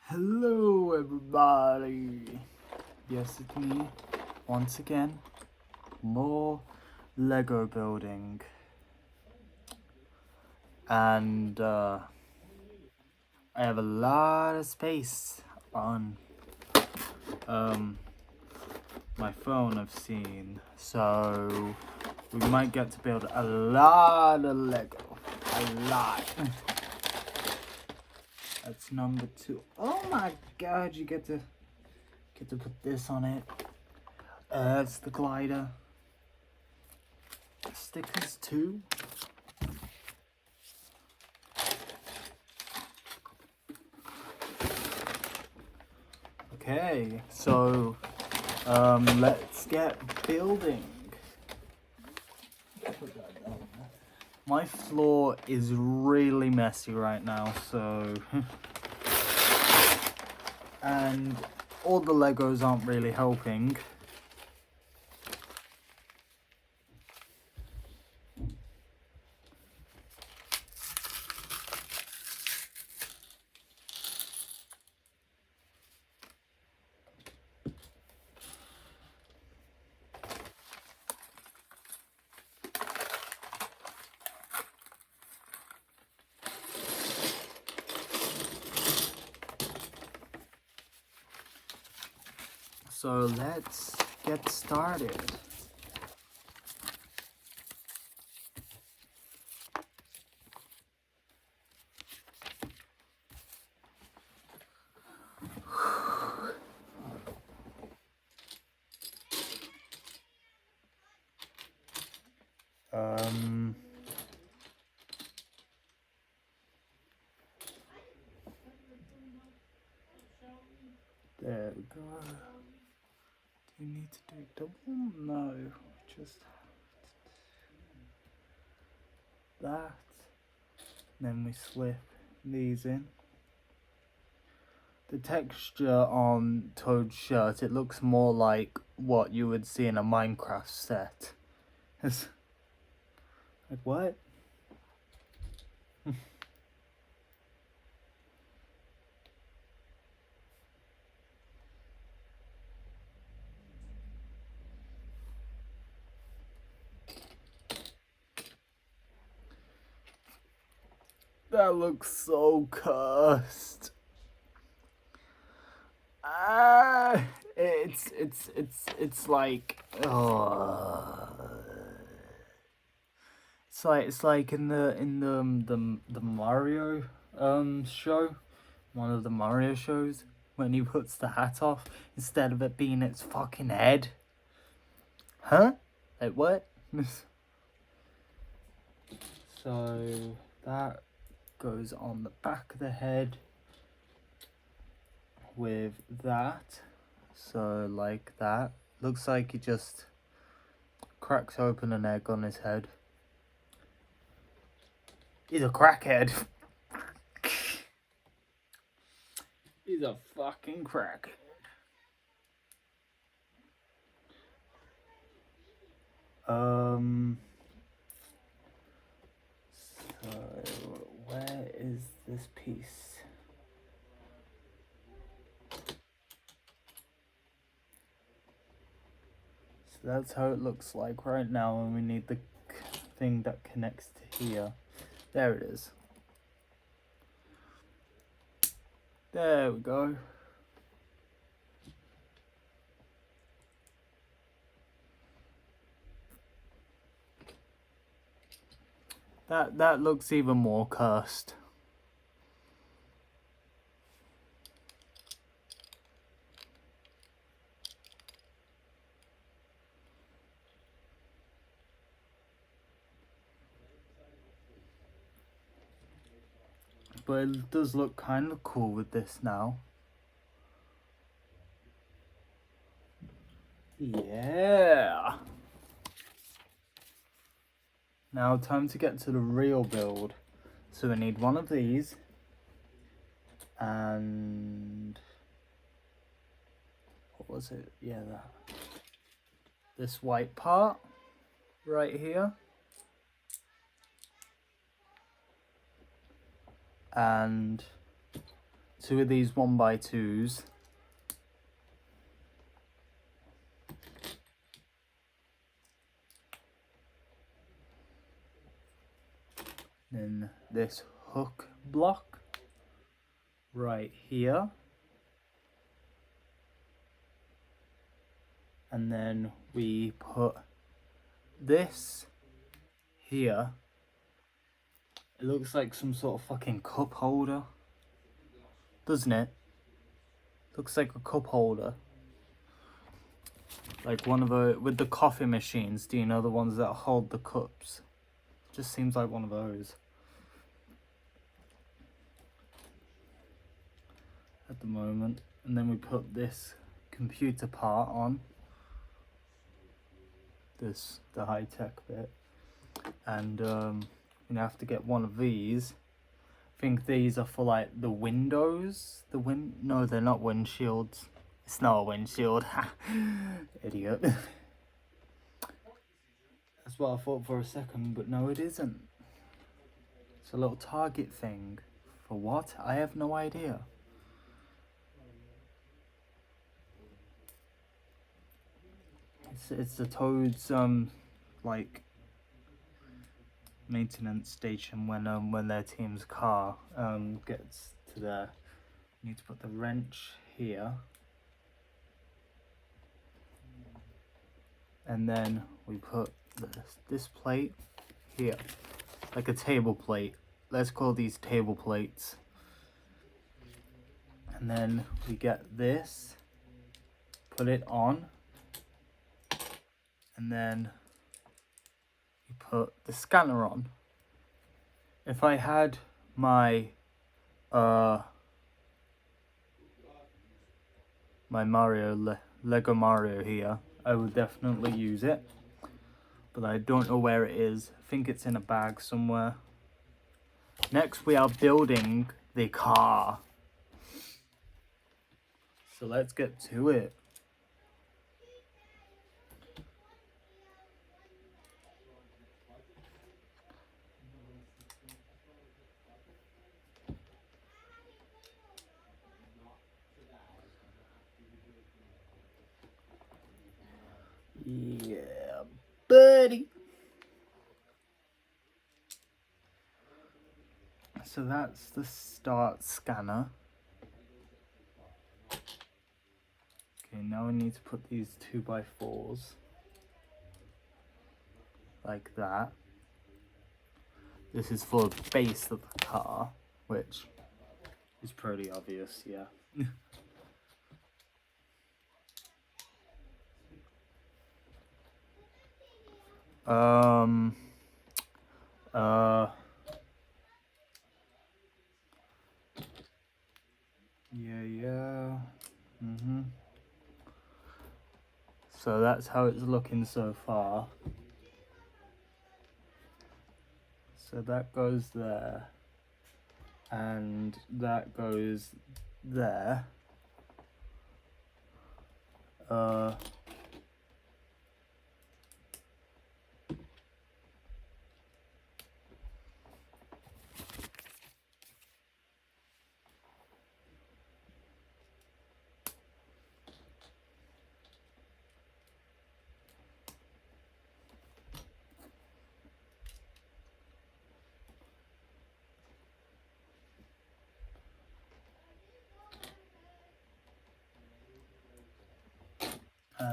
Hello everybody! Yes, it's me, once again. More Lego building. And I have a lot of space on my phone, I've seen. So we might get to build a lot of Lego. A lot. That's number 2. Oh my god, you get to put this on it. It's the glider. Stickers too. Okay, so let's get building. My floor is really messy right now, so and all the Legos aren't really helping. So let's get started. There we go. Do you need to do double? No, just that. Then we slip these in. The texture on Toad's shirt, it looks more like what you would see in a Minecraft set. It's like, what? That looks so cursed. It's like, oh, it's like in the Mario show, one of the Mario shows, when he puts the hat off instead of it being its fucking head. Huh? Like what? So that goes on the back of the head with that. So like that. Looks like he just cracks open an egg on his head. He's a crackhead. He's a fucking crackhead. So where is this piece? So that's how it looks like right now, and we need the thing that connects to here. There it is. There we go. That looks even more cursed. But it does look kind of cool with this now. Yeah. Now time to get to the real build. So we need one of these. And what was it? Yeah, that. This white part right here. And 2 of these 1x2s. Then this hook block right here. And then we put this here. It looks like some sort of fucking cup holder, doesn't it? Looks like a cup holder. Like one of the, with the coffee machines, do you know the ones that hold the cups? Just seems like one of those. At the moment. And then we put this computer part on. The high-tech bit. And you have to get one of these. I think these are for like the windows. No, they're not windshields. It's not a windshield. Idiot. That's what I thought for a second, but no, it isn't. It's a little target thing. For what? I have no idea. It's the Toad's like maintenance station when their team's car gets to there. You need to put the wrench here, and then we put this plate here, like a table plate. Let's call these table plates. And then we get this, put it on, and then you put the scanner on. If I had my my Lego Mario here, I would definitely use it, but I don't know where it is. I think it's in a bag somewhere. Next we are building the car, so let's get to it. Yeah, buddy. So that's the start scanner. Okay, now we need to put these 2x4s like that. This is for the base of the car, which is pretty obvious, yeah. Yeah. So that's how it's looking so far. So that goes there, and that goes there.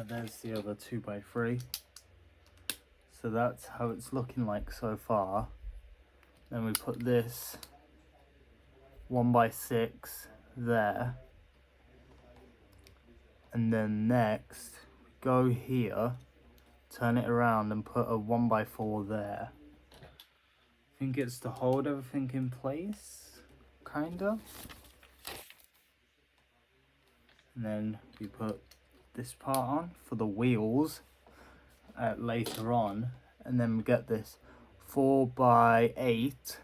There's the other 2x3. So that's how it's looking like so far. Then we put this 1x6 there. And then next, we go here, turn it around and put a 1x4 there. I think it's to hold everything in place, kinda. And then we put this part on for the wheels later on, and then we get this 4x8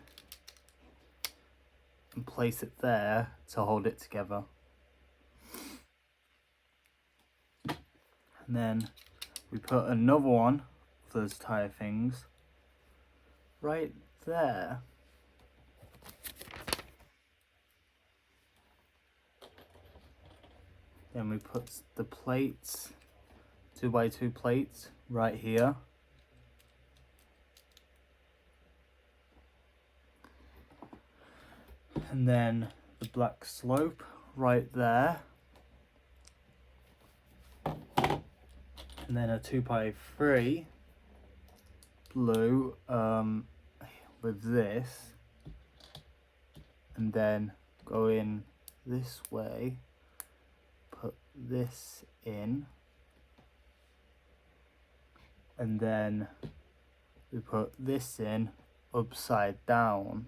and place it there to hold it together. And then we put another one for those tire things right there. Then we put the plates, 2x2 plates, right here. And then the black slope right there. And then a 2x3 blue with this. And then go in this way, put this in, and then we put this in upside down.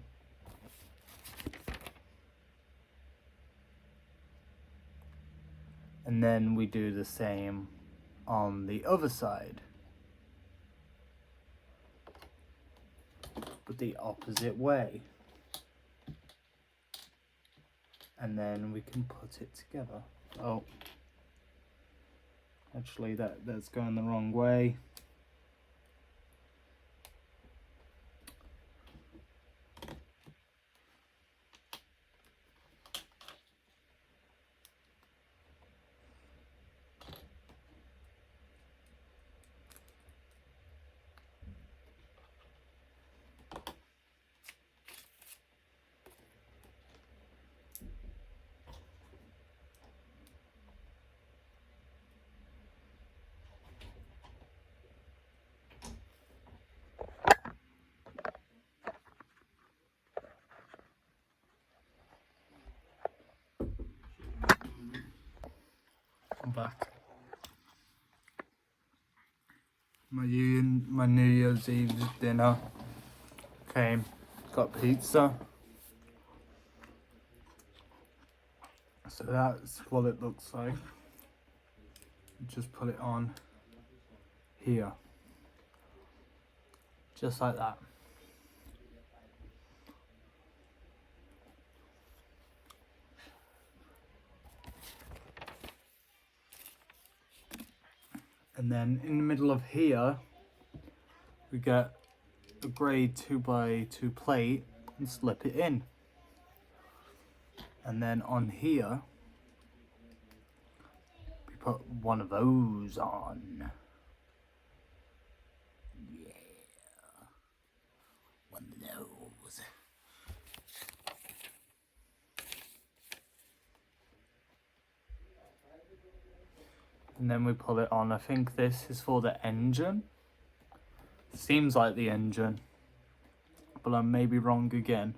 And then we do the same on the other side, but the opposite way. And then we can put it together. Oh, actually that's going the wrong way. I'm back. My New Year's Eve dinner came. Got pizza. So that's what it looks like. Just put it on here. Just like that. And then in the middle of here, we get a grey 2x2 plate and slip it in. And then on here, we put one of those on. Yeah, one of those. And then we pull it on. I think this is for the engine. Seems like the engine, but I may be wrong again.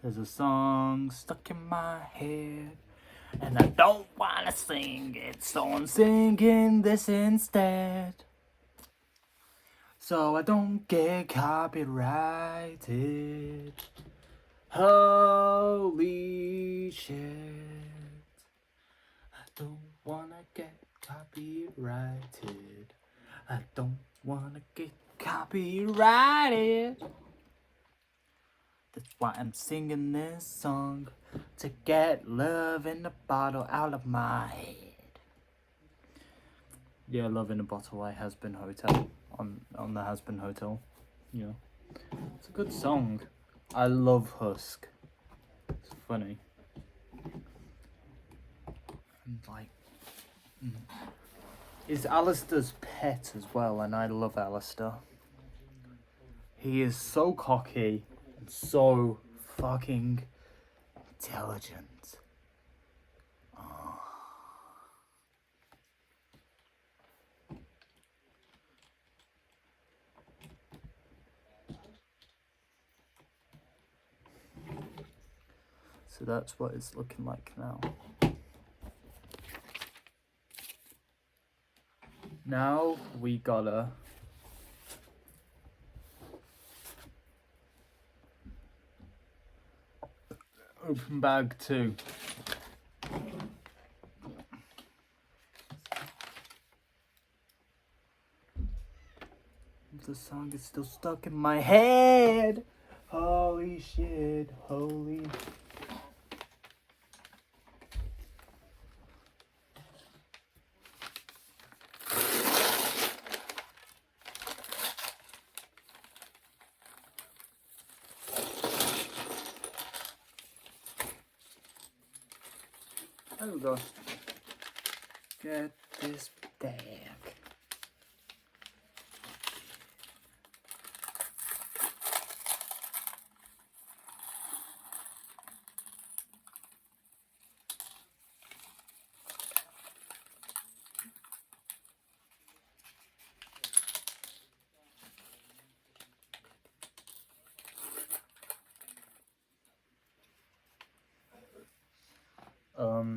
There's a song stuck in my head, and I don't wanna sing it, so I'm singing this instead. So I don't get copyrighted. Holy shit. I don't wanna get copyrighted. I don't wanna get copyrighted. That's why I'm singing this song, to get love in a bottle out of my head. Yeah, Love in a Bottle by Has Been Hotel, on the Has Been Hotel. Yeah, it's a good song. I love Husk. It's funny. And like, it's Alistair's pet as well, and I love Alistair. He is so cocky. So fucking intelligent. Oh. So that's what it's looking like now. Now we gotta open bag 2. The song is still stuck in my head. Holy shit, holy. There we go. Get this bag.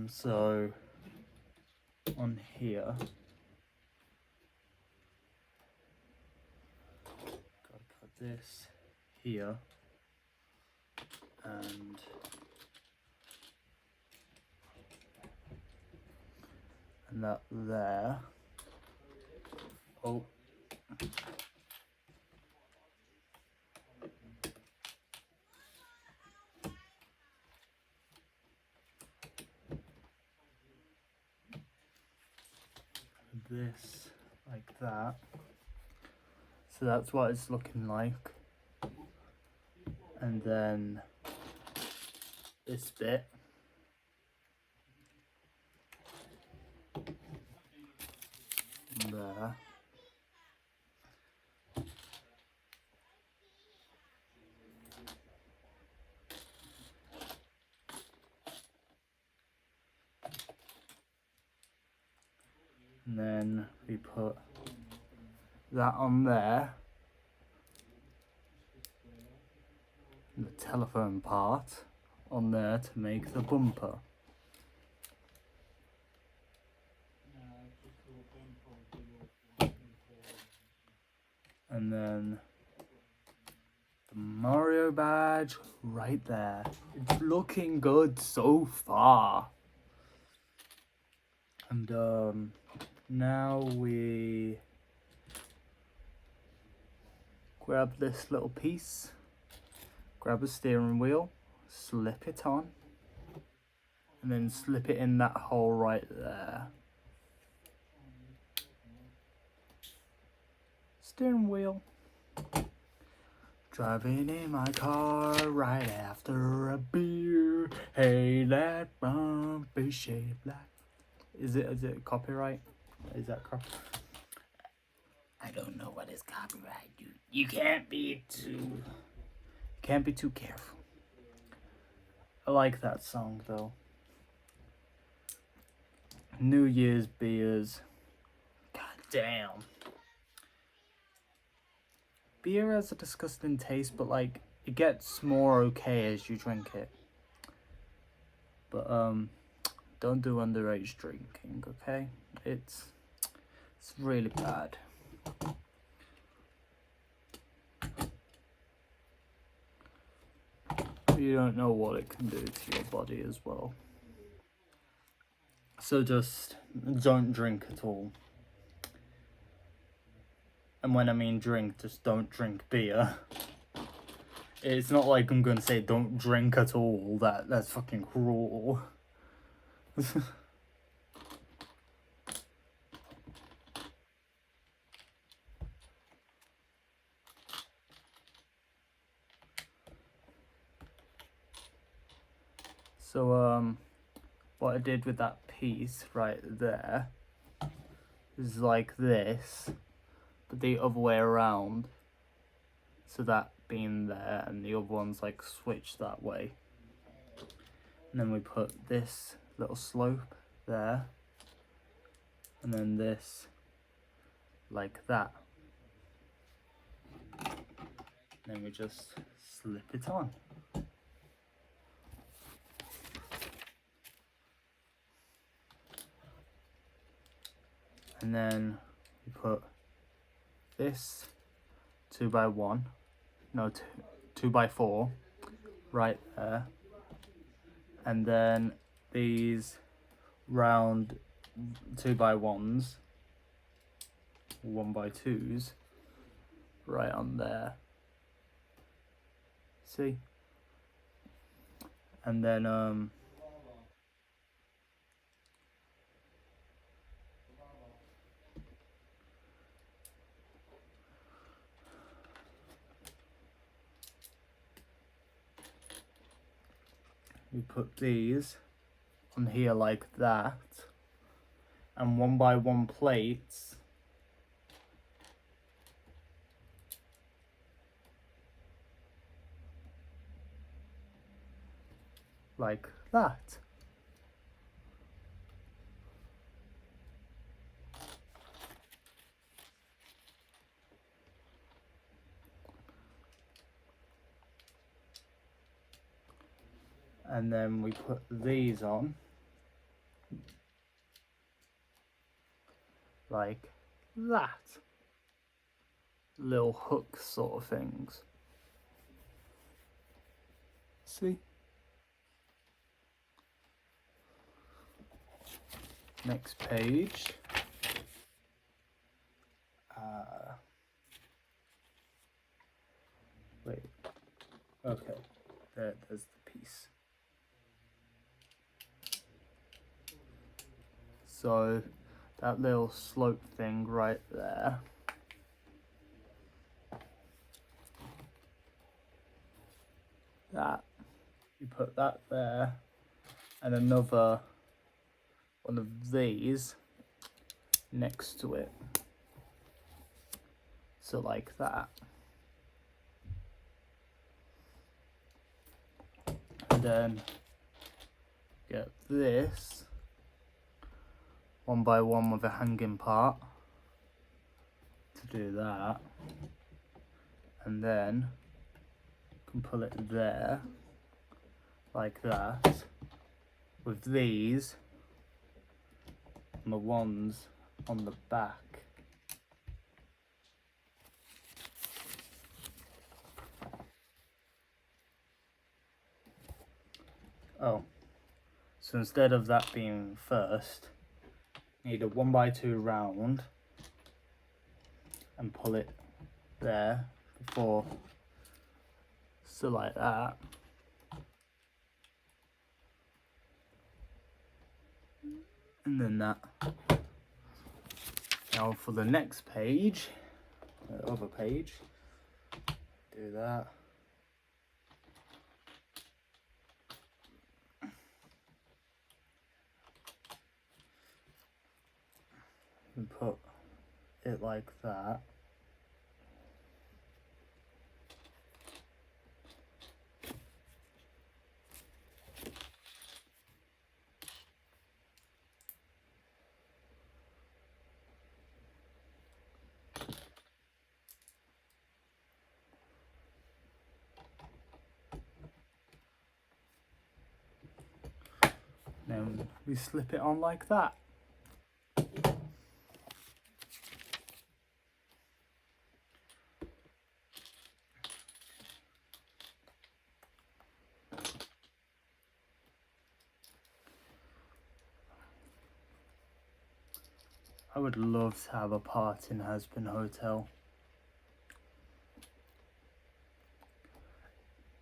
So on here, gotta put this here and that there. Oh. This like that. So that's what it's looking like. And then this bit. There. And then we put that on there. And the telephone part on there to make the bumper. And then the Mario badge right there. It's looking good so far. And now we grab this little piece, grab a steering wheel, slip it on, and then slip it in that hole right there. Steering wheel. Driving in my car right after a beer. Hey, that bump is shaped like. Is it copyright? Is that copyright? I don't know what is copyright. You can't be too careful. I like that song though. New Year's beers. God damn. Beer has a disgusting taste, but like it gets more okay as you drink it. But don't do underage drinking, okay? It's really bad. You don't know what it can do to your body as well. So just don't drink at all. And when I mean drink, just don't drink beer. It's not like I'm gonna say don't drink at all. That's fucking cruel. So what I did with that piece right there is like this, but the other way around. So that being there and the other one's like switched that way. And then we put this little slope there. And then this like that. And then we just slip it on. And then we put this 2x1, no 2x4 right there, and then these round 2x1s, 1x2s right on there. See? And then we put these on here like that, and 1x1 plates like that. And then we put these on like that. Little hook sort of things. See? Next page. Wait. Okay. There's the piece. So that little slope thing right there. That. You put that there. And another one of these next to it. So like that. And then get this 1x1 with a hanging part to do that. And then you can pull it there like that with these and the ones on the back. Oh, so instead of that being first, you need a 1x2 round and pull it there before, so like that. And then that. Now for the next page, the other page, do that. And put it like that. Then we slip it on like that. I would love to have a part in Husband Hotel.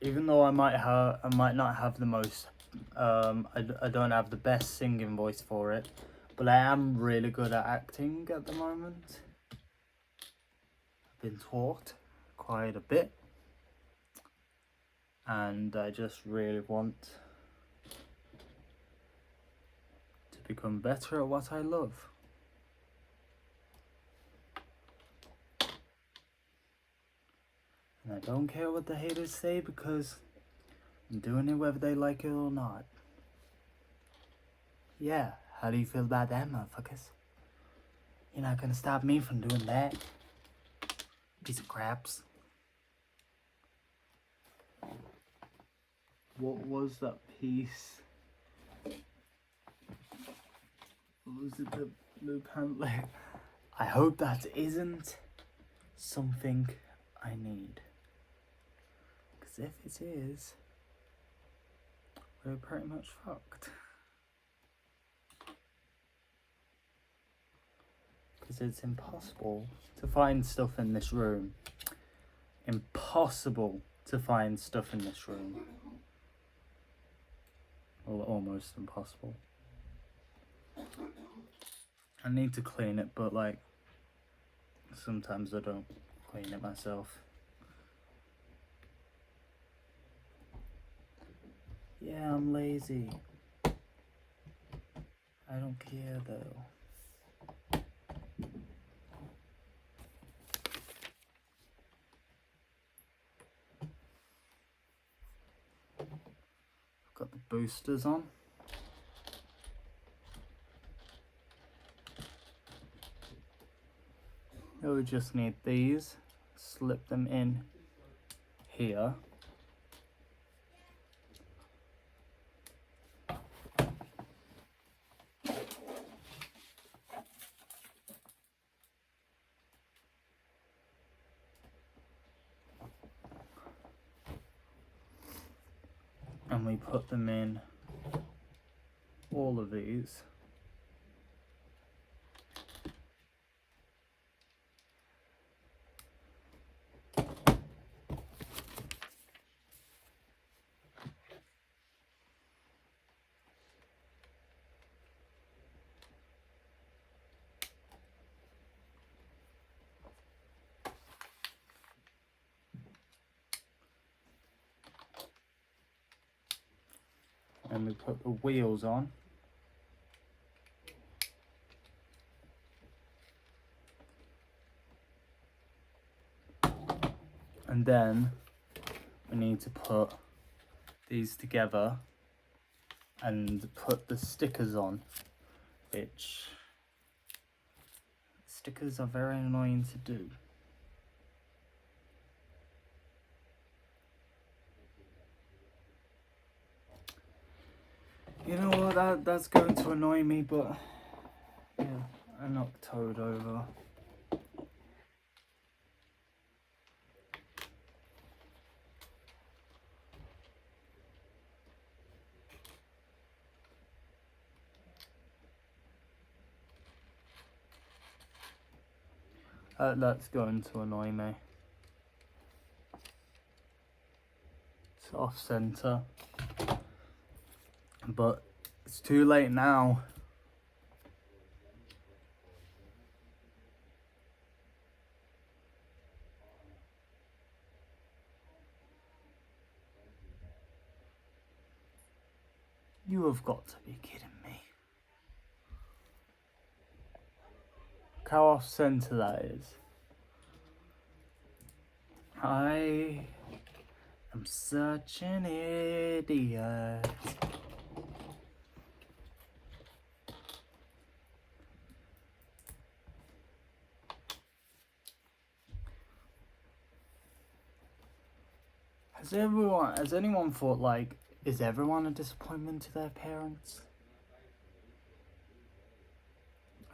Even though I might not have the most, I don't have the best singing voice for it, but I am really good at acting at the moment. I've been taught quite a bit, and I just really want to become better at what I love. And I don't care what the haters say because I'm doing it whether they like it or not. Yeah, how do you feel about that, motherfuckers? You're not gonna stop me from doing that. Piece of craps. What was that piece? What was it, the blue pamphlet? I hope that isn't something I need. Because if it is, we're pretty much fucked. Because it's impossible to find stuff in this room. Impossible to find stuff in this room. Well, almost impossible. I need to clean it, but like, sometimes I don't clean it myself. Yeah, I'm lazy. I don't care though. I've got the boosters on. Now we just need these. Slip them in here. And we put them in all of these. And we put the wheels on. And then we need to put these together and put the stickers on, which stickers are very annoying to do. You know what, that's going to annoy me, but yeah, I knocked Toad over. That's going to annoy me. It's off center, but it's too late now. You have got to be kidding me. Look how off center that is. I am such an idiot. Has anyone thought, like, is everyone a disappointment to their parents?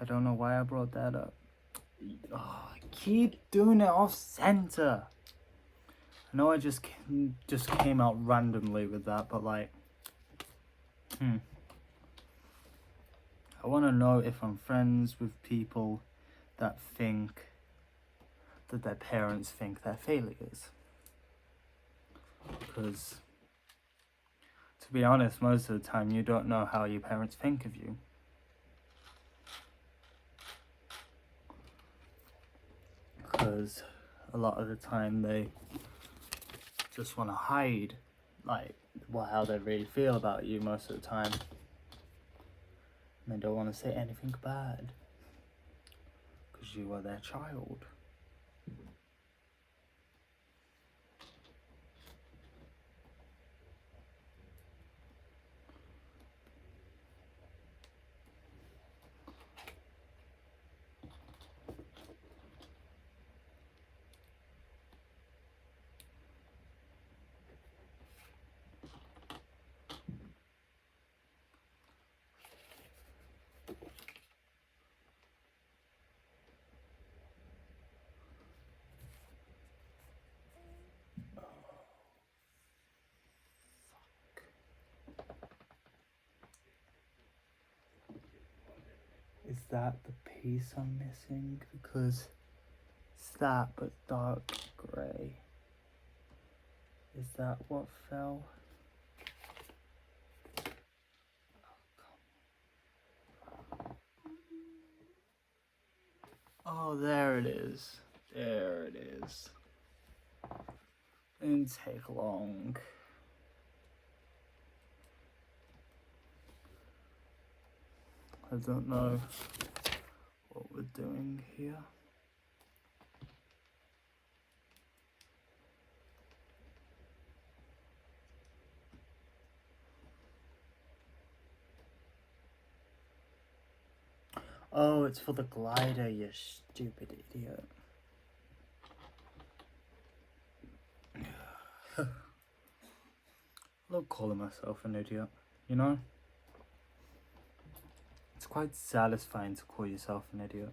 I don't know why I brought that up. Oh, I keep doing it off center. I know I just came out randomly with that, but like, I want to know if I'm friends with people that think that their parents think they're failures. Because, to be honest, most of the time you don't know how your parents think of you. Because a lot of the time they just want to hide, like, how they really feel about you most of the time. And they don't want to say anything bad. Because you are their child. Is that the piece I'm missing? Because it's that, but dark grey. Is that what fell? Oh, there it is. There it is. Didn't take long. I don't know what we're doing here. Oh, it's for the glider, you stupid idiot. I love calling myself an idiot, you know? It's quite satisfying to call yourself an idiot.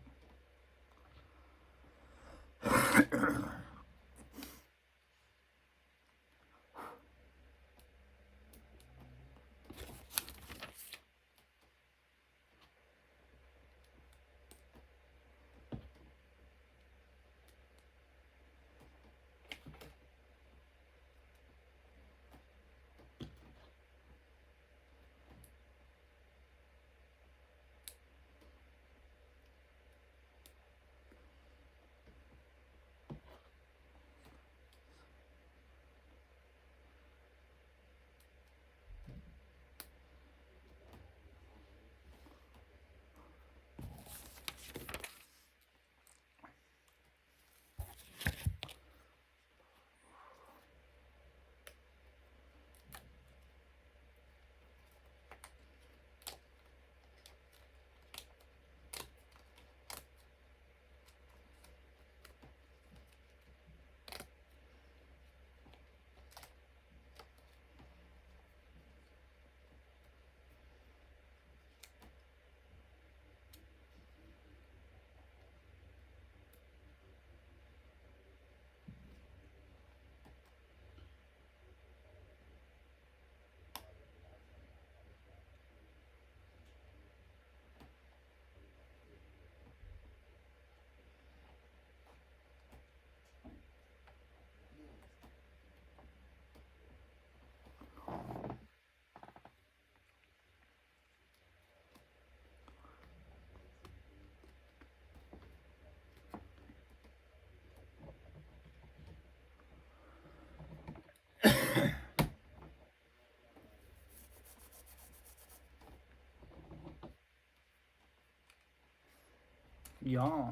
Yeah.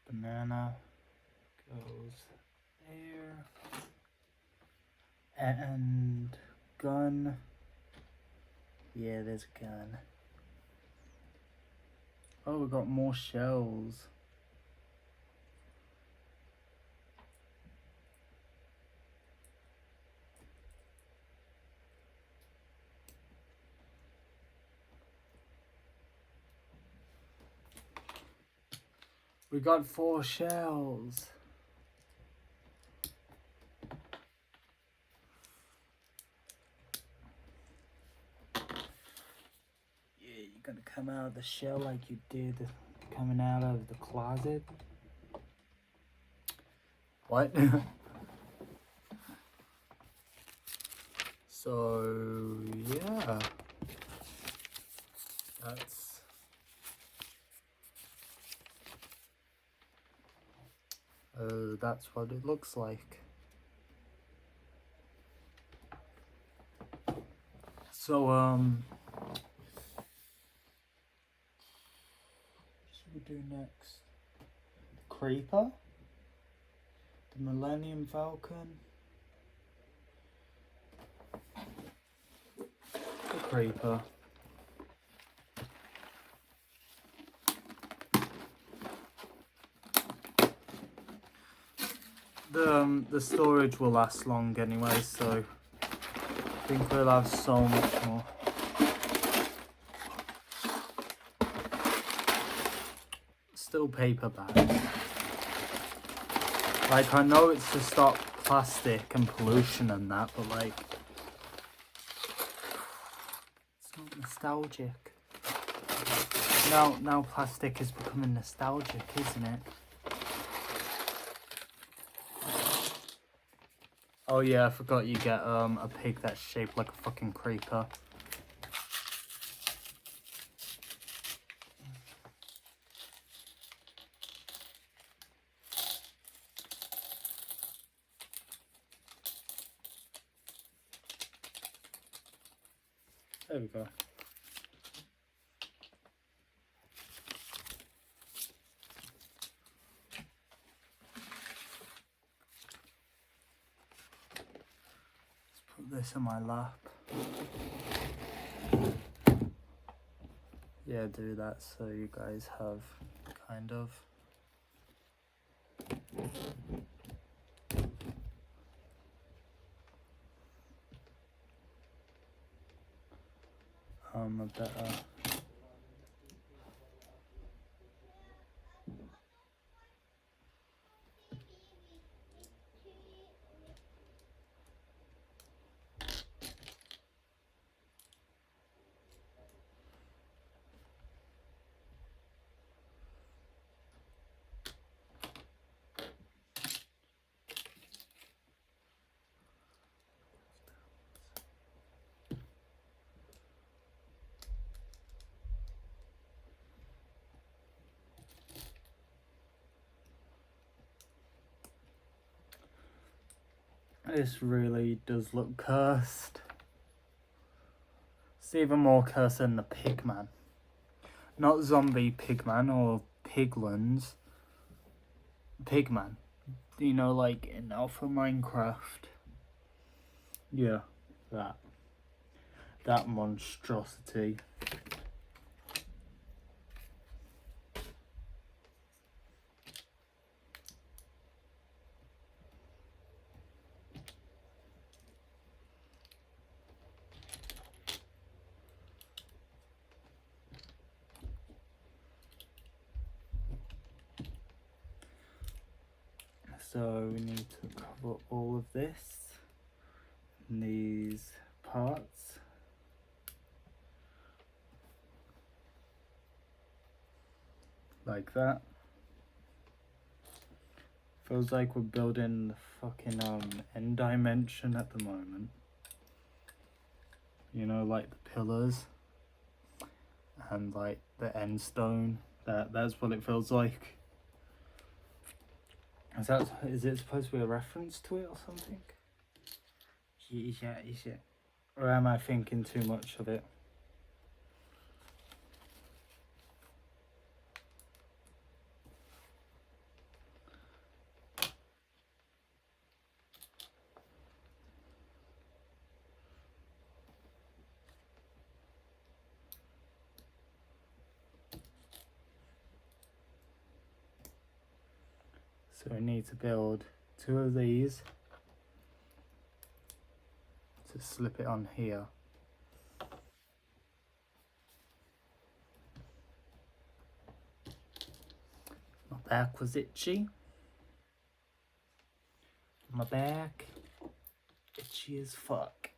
Banana goes there. And gun. Yeah, there's a gun. Oh, we got more shells. We got 4 shells. Yeah, you're gonna come out of the shell like you did coming out of the closet. What? So, yeah. That's what it looks like. So, what should we do next? Creeper? The Millennium Falcon? The Creeper. The storage will last long anyway, so I think we'll have so much more. Still paper bags. Like, I know it's to stop plastic and pollution and that, but like, it's not nostalgic. Now plastic is becoming nostalgic, isn't it? Oh yeah, I forgot you get a pig that's shaped like a fucking creeper. There we go. Let's put this in my lap. Yeah, do that so you guys have kind of. A better. This really does look cursed. It's even more cursed than the Pigman. Not zombie Pigman or Piglins. Pigman. You know, like in Alpha Minecraft. Yeah, that. That monstrosity. So we need to cover all of this in these parts. Like that. Feels like we're building the fucking end dimension at the moment. You know, like the pillars and like the end stone. That's what it feels like. Is it supposed to be a reference to it or something? Yeah, is it? Or am I thinking too much of it? So we need to build 2 of these to slip it on here. My back was itchy. My back itchy as fuck.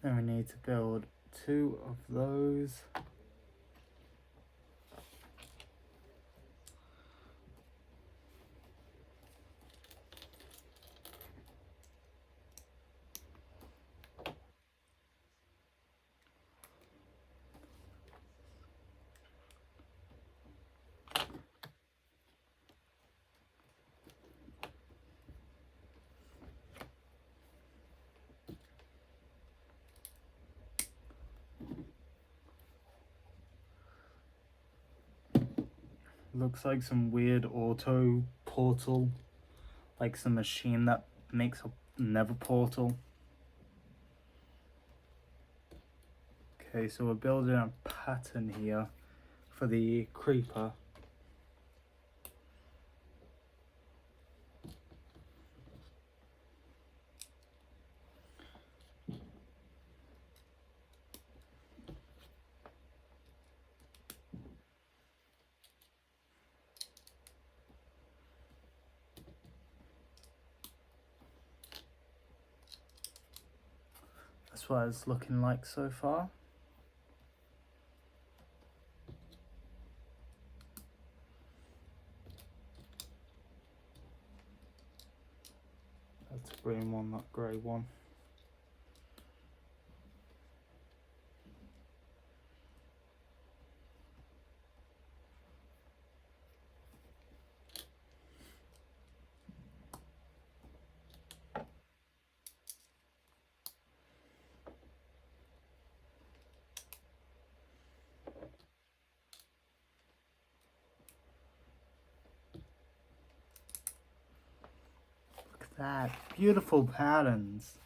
Then we need to build 2 of those. Looks like some weird auto portal, like some machine that makes a nether portal. Okay, so we're building a pattern here for the creeper. That's what it's looking like so far. green one, that grey one. Look at that, beautiful patterns.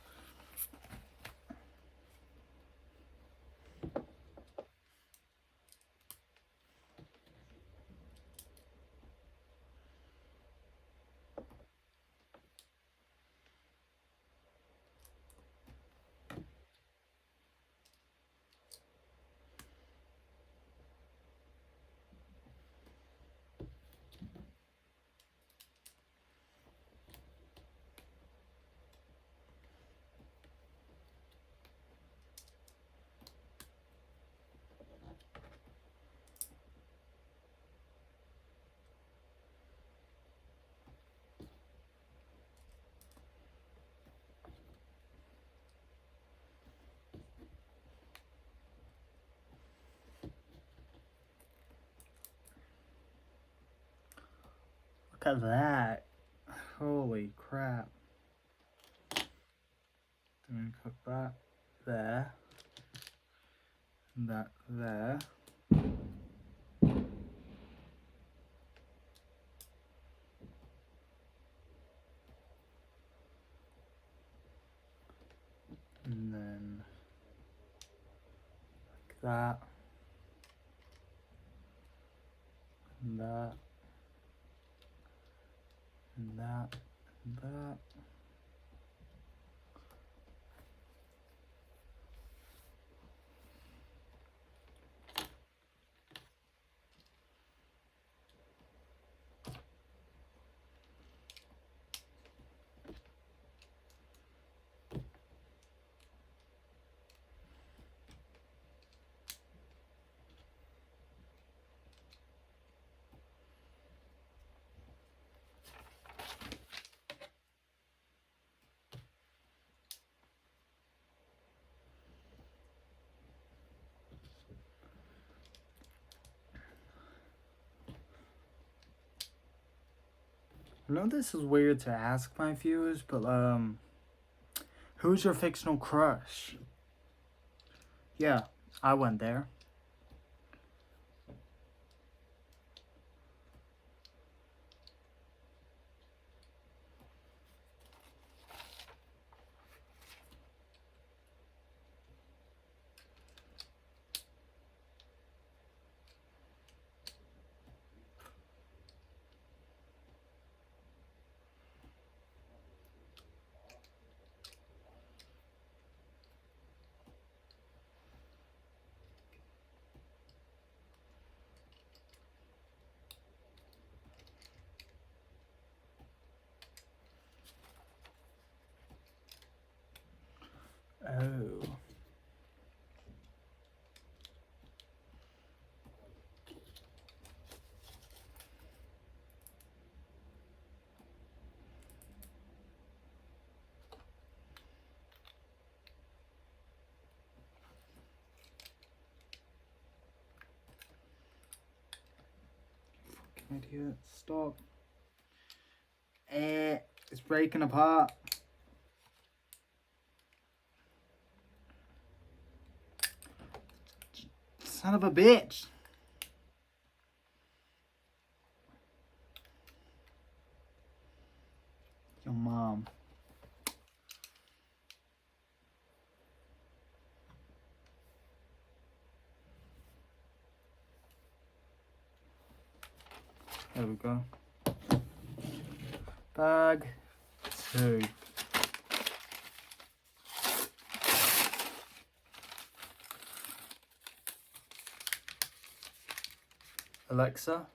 Look at that. Holy crap. Then put that there. That there. And then like that. And that. And that. And that. I know this is weird to ask my viewers, but who's your fictional crush? Yeah, I went there. Oh. Fucking idiot. Stop. It's breaking apart. Son of a bitch. Your mom. There we go. Bag 2. Alexa,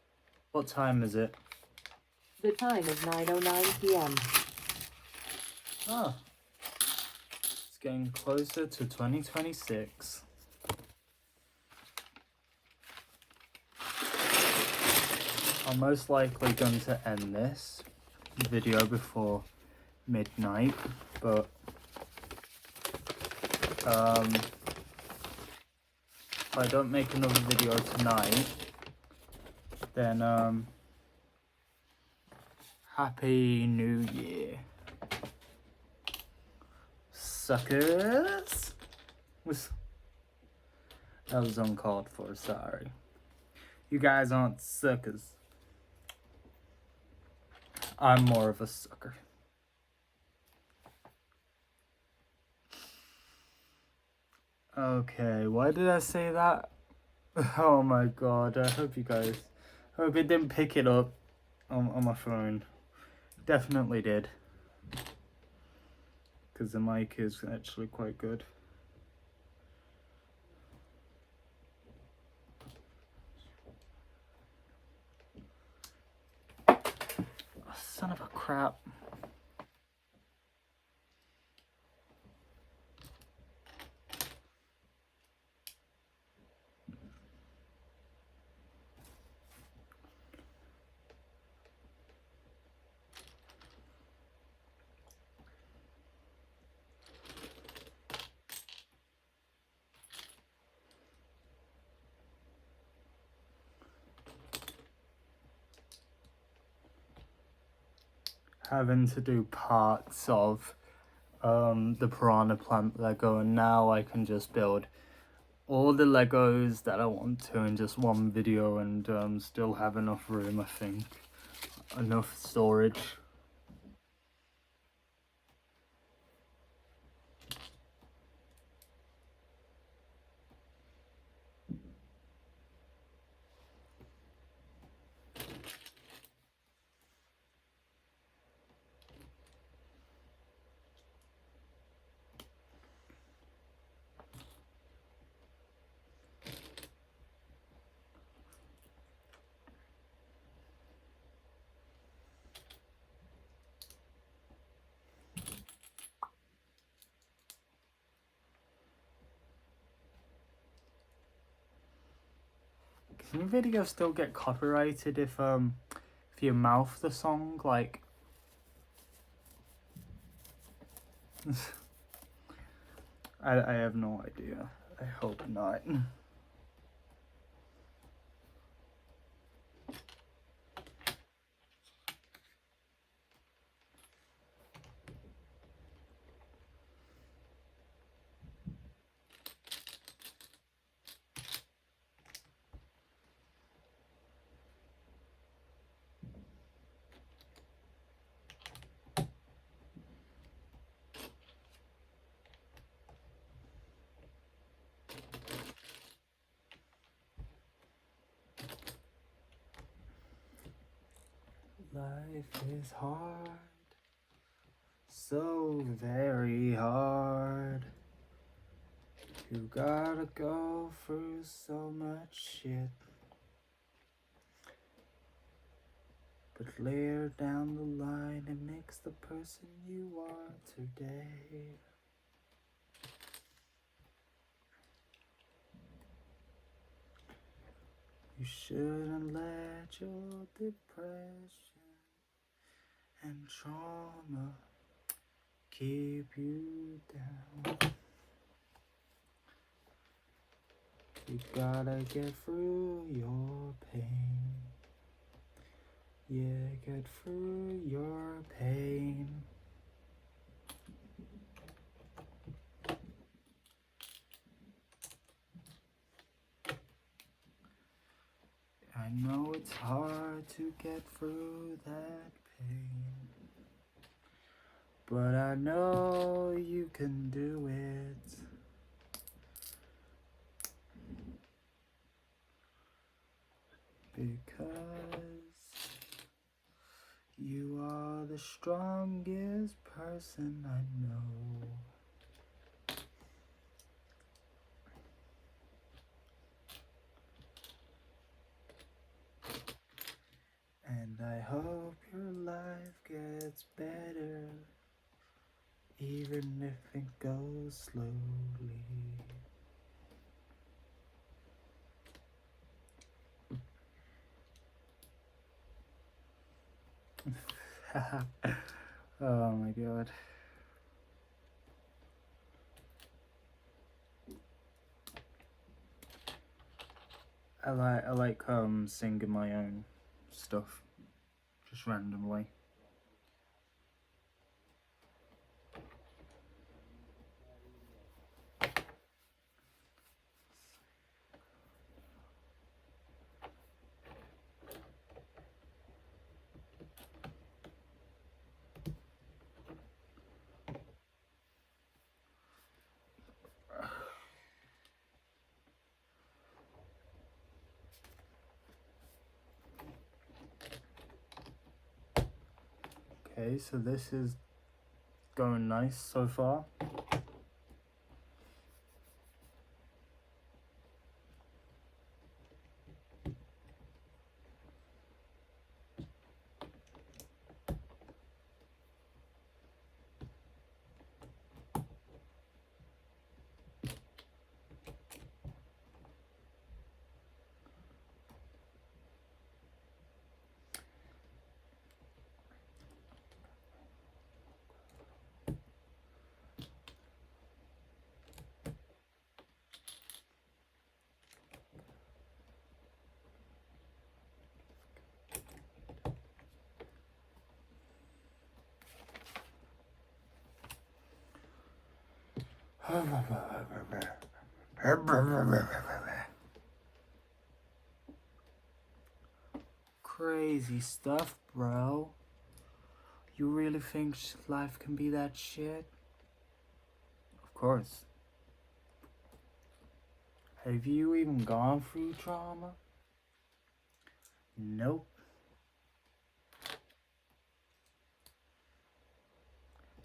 what time is it? The time is 9:09 p.m. Ah, it's getting closer to 2026. I'm most likely going to end this video before midnight, but if I don't make another video tonight, then Happy New Year, suckers. That was uncalled for, sorry. You guys aren't suckers. I'm more of a sucker. Okay, why did I say that? Oh my god, I hope it didn't pick it up on my phone. Definitely did. Because the mic is actually quite good. Oh, son of a crap. Having to do parts of the piranha plant Lego, and now I can just build all the Legos that I want to in just one video and still have enough room, I think. Enough storage. Can your video still get copyrighted if you mouth the song? Like, I have no idea. I hope not. Life is hard, so very hard. You gotta go through so much shit. But later down the line, it makes the person you are today. You shouldn't let your depression and trauma keep you down. You gotta get through your pain. Yeah, get through your pain. I know it's hard to get through that pain, but I know you can do it. Because you are the strongest person I know. And I hope your life gets better, even if it goes slowly. Oh my god. I like singing my own stuff just randomly. Okay, so this is going nice so far. Crazy stuff, bro. You really think life can be that shit? Of course. Have you even gone through trauma? Nope.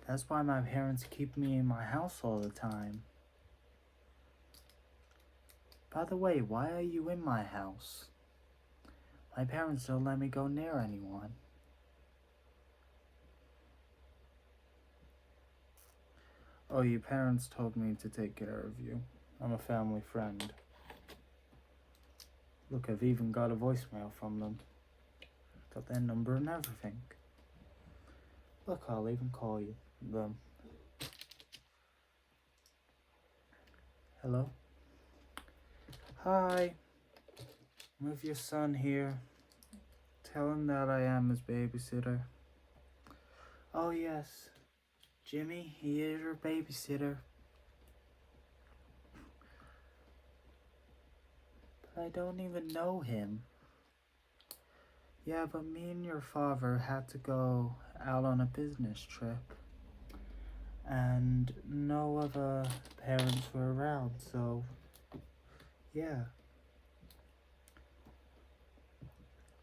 That's why my parents keep me in my house all the time. By the way, why are you in my house? My parents don't let me go near anyone. Oh, your parents told me to take care of you. I'm a family friend. Look, I've even got a voicemail from them. Got their number and everything. Look, I'll even call you them. Hello? Hi. I'm with your son here. Tell him that I am his babysitter. Oh yes, Jimmy, he is your babysitter. But I don't even know him. Yeah, but me and your father had to go out on a business trip. And no other parents were around, so yeah.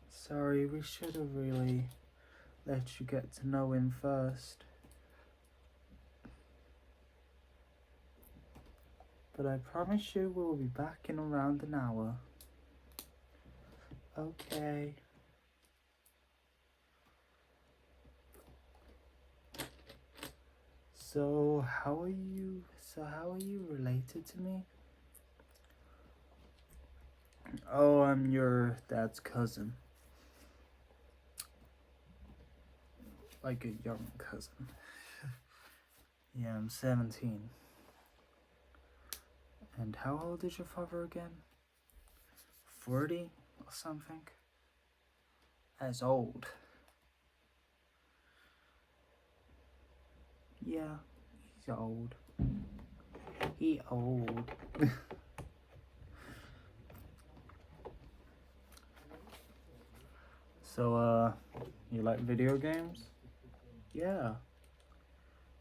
Sorry, we should have really let you get to know him first. But I promise you we'll be back in around an hour. Okay. So how are you related to me? Oh, I'm your dad's cousin. Like a young cousin. Yeah, I'm 17. And how old is your father again? 40 or something? That's old. Yeah, he's old. He old. So, you like video games? Yeah.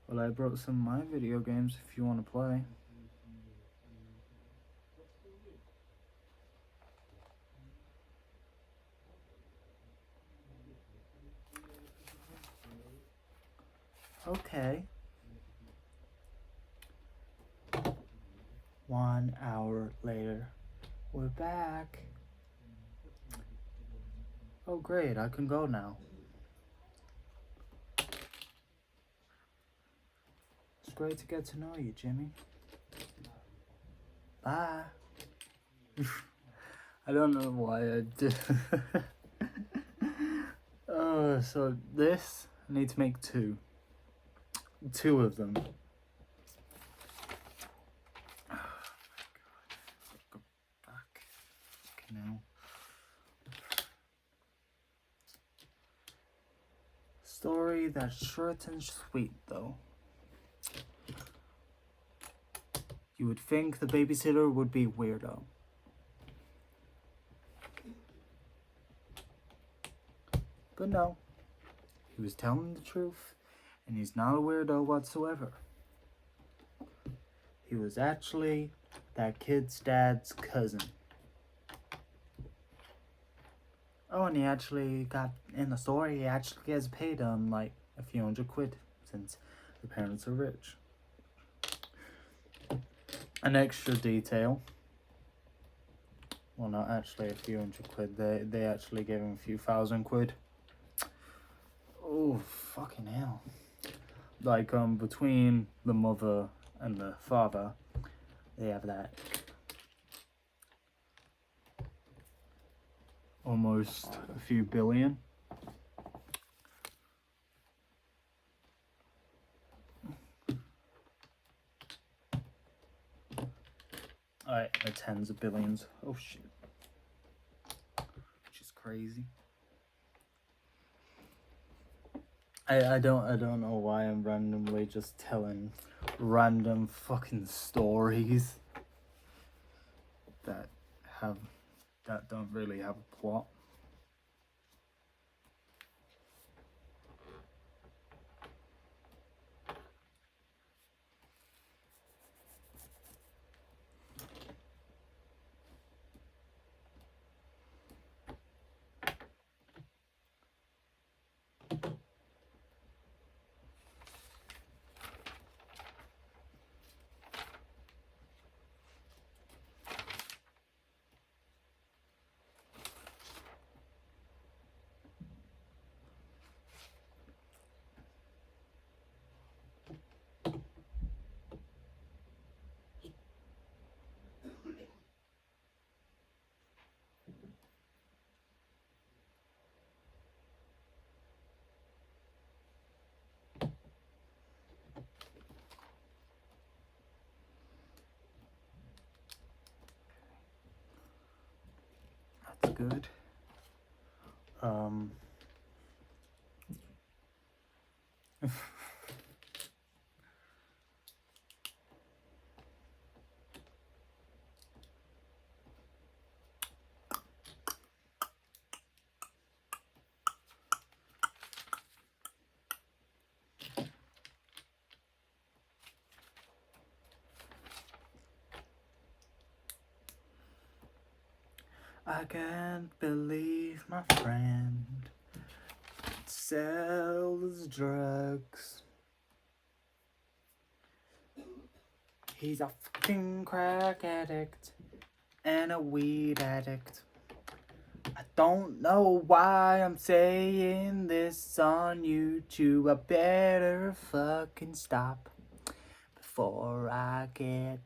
Well, I brought some of my video games if you want to play. Okay. 1 hour later, we're back. Oh great, I can go now. It's great to get to know you, Jimmy. Bye. I don't know why I did. So this, I need to make 2. two of them. Oh my god. Go back. Okay, now. Story that's short and sweet, though. You would think the babysitter would be weirdo. But no. He was telling the truth, and he's not a weirdo whatsoever. He was actually that kid's dad's cousin. Oh, and he actually got, in the story, he actually gets paid like a few £100 since the parents are rich. An extra detail. Well, not actually a few £100. They actually gave him a few £1,000. Oh, fucking hell. Like, between the mother and the father, they have that almost a few billion. Alright, the tens of billions. Oh shit. Which is crazy. I don't know why I'm randomly just telling random fucking stories that don't really have a plot. That's good. I can't believe my friend sells drugs. He's a fucking crack addict and a weed addict. I don't know why I'm saying this on YouTube. I better fucking stop before I get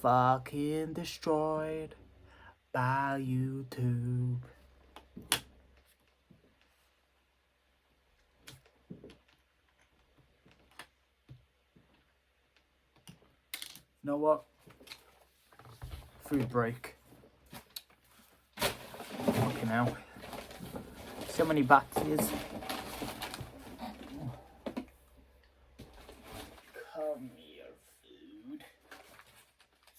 fucking destroyed by YouTube. You know what? Food break. Fucking hell. So many batteries. Come here, food.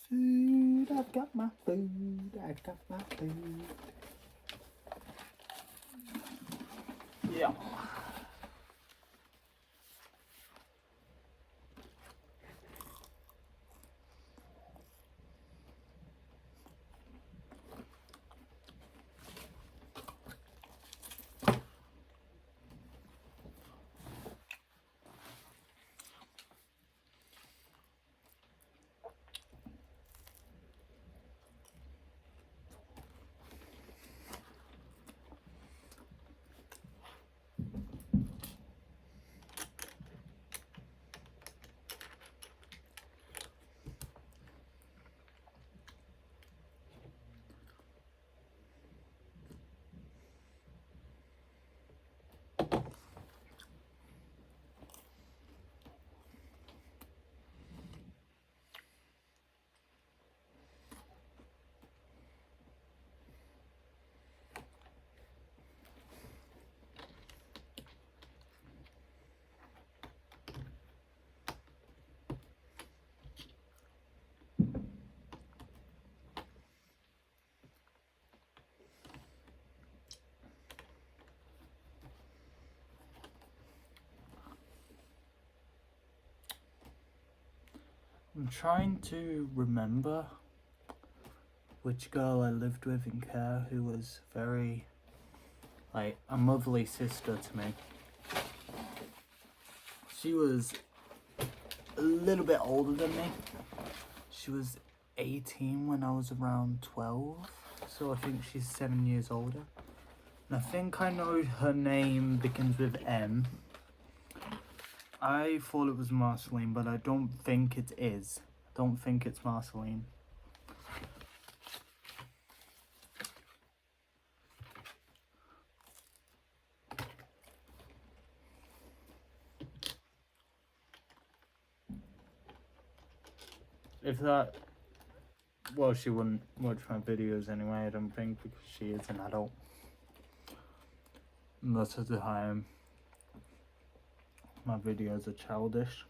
Food, I've got my food. I got my food. Yeah. I'm trying to remember which girl I lived with in care who was very, like, a motherly sister to me. She was a little bit older than me. She was 18 when I was around 12, so I think she's 7 years older. And I think I know her name begins with M. I thought it was Marceline, but I don't think it is. I don't think it's Marceline. If that... Well, she wouldn't watch my videos anyway, I don't think, because she is an adult. Most of the time, my videos are childish.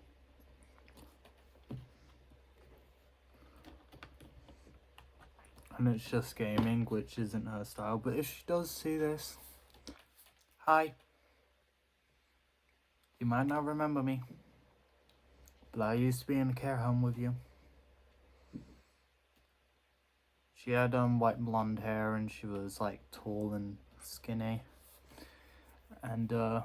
And it's just gaming, which isn't her style. But if she does see this, hi. You might not remember me, but I used to be in a care home with you. She had white blonde hair and she was like tall and skinny. And do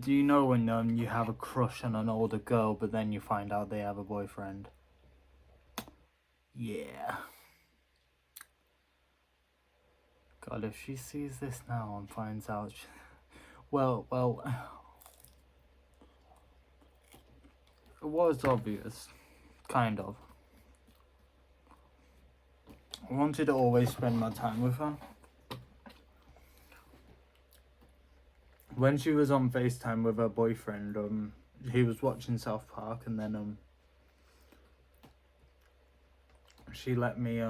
you know when you have a crush on an older girl, but then you find out they have a boyfriend? Yeah. God, if she sees this now and finds out, well, it was obvious, kind of. I wanted to always spend my time with her. When she was on FaceTime with her boyfriend, he was watching South Park, and then she let me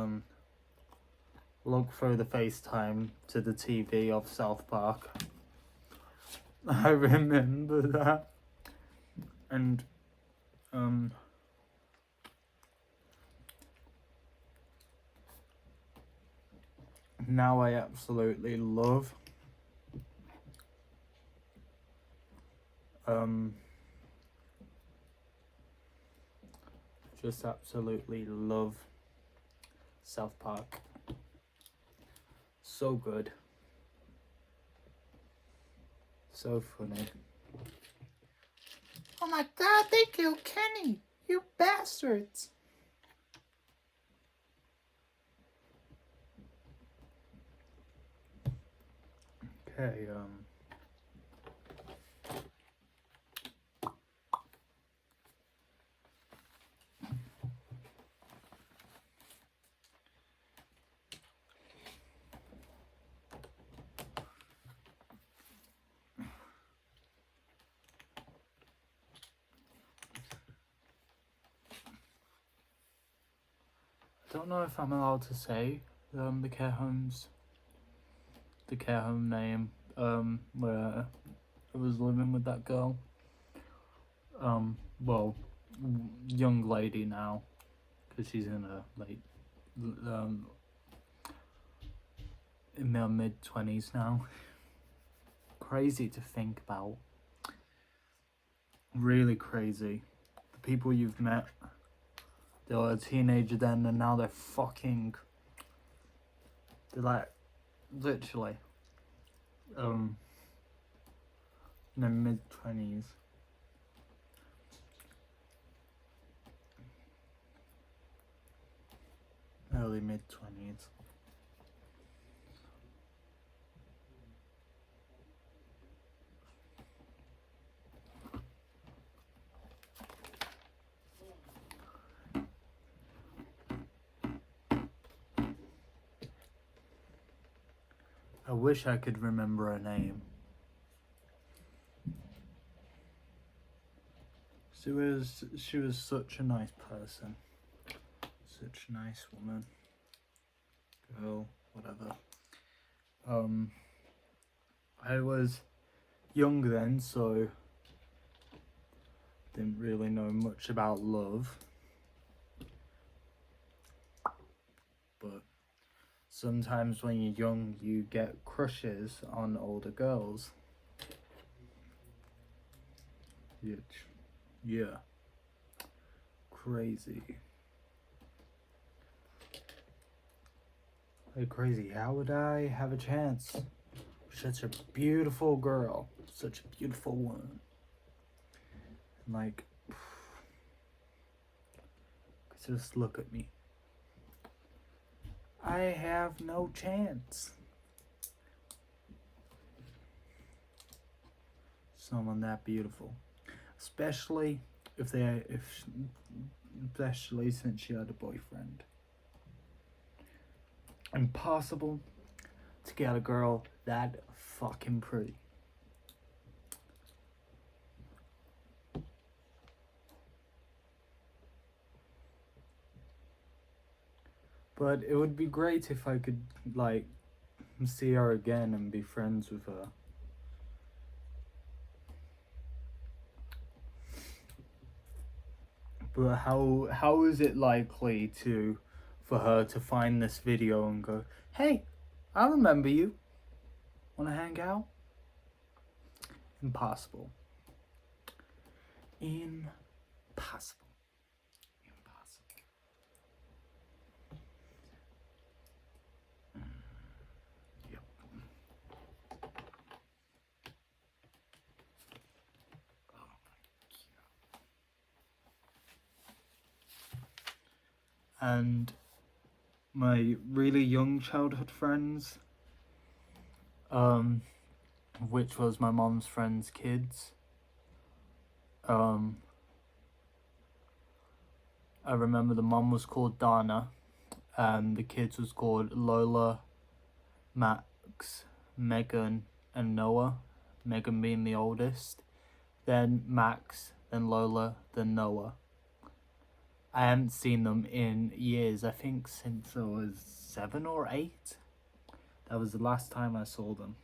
look through the FaceTime to the TV of South Park. I remember that. And now I absolutely love just absolutely love South Park. So good. So funny. Oh my god, they killed Kenny! You bastards! Okay, I don't know if I'm allowed to say the care home name where I was living with that girl. Well, young lady now, because she's in her in their mid-20s now. Crazy to think about. Really crazy. The people you've met, they were a teenager then, and now they're like, literally, in their mid-20s. Early mid-20s. I wish I could remember her name. She was such a nice person. Such a nice woman. Girl, whatever. I was young then, so didn't really know much about love. But sometimes when you're young, you get crushes on older girls. Which, yeah. crazy. Like crazy. How would I have a chance? Such a beautiful girl. Such a beautiful woman. Like, just look at me. I have no chance. Someone that beautiful, especially especially since she had a boyfriend. Impossible to get a girl that fucking pretty. But it would be great if I could, like, see her again and be friends with her. But how is it likely for her to find this video and go, hey, I remember you. Wanna hang out? Impossible. Impossible. Impossible. Yep. And my really young childhood friends, which was my mom's friends' kids. I remember the mom was called Dana, and the kids was called Lola, Max, Megan, and Noah. Megan being the oldest, then Max, then Lola, then Noah. I haven't seen them in years, I think since I was 7 or 8. That was the last time I saw them.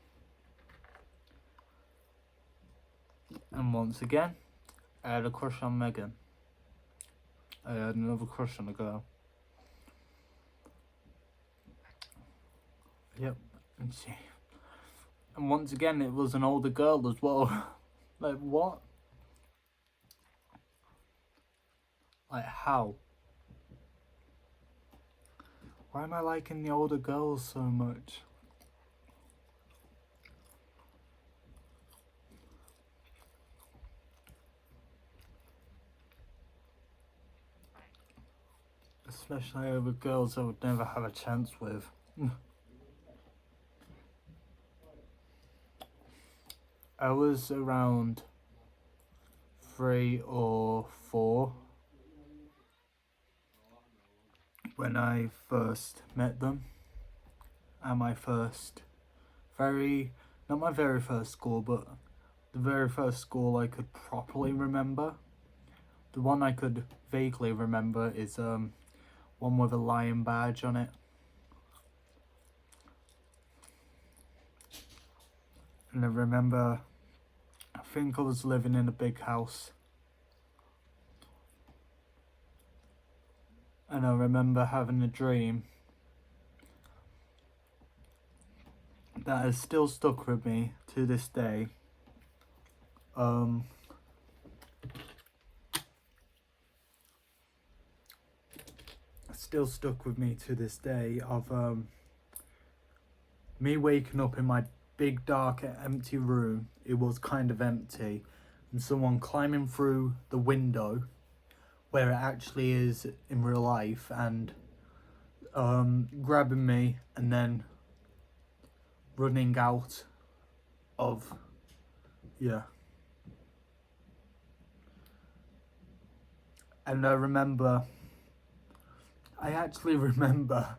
And once again, I had a crush on Megan. I had another crush on a girl. Yep, and once again, it was an older girl as well. Like, what? Like, how? Why am I liking the older girls so much? Especially over girls I would never have a chance with. I was around 3 or 4 when I first met them at my first not my very first school, but the very first school I could properly remember. The one I could vaguely remember is one with a lion badge on it. And I remember, I think I was living in a big house. And I remember having a dream that has still stuck with me to this day. Still stuck with me to this day of me waking up in my big dark empty room. It was kind of empty, and someone climbing through the window where it actually is in real life and grabbing me and then running out of, yeah. And I actually remember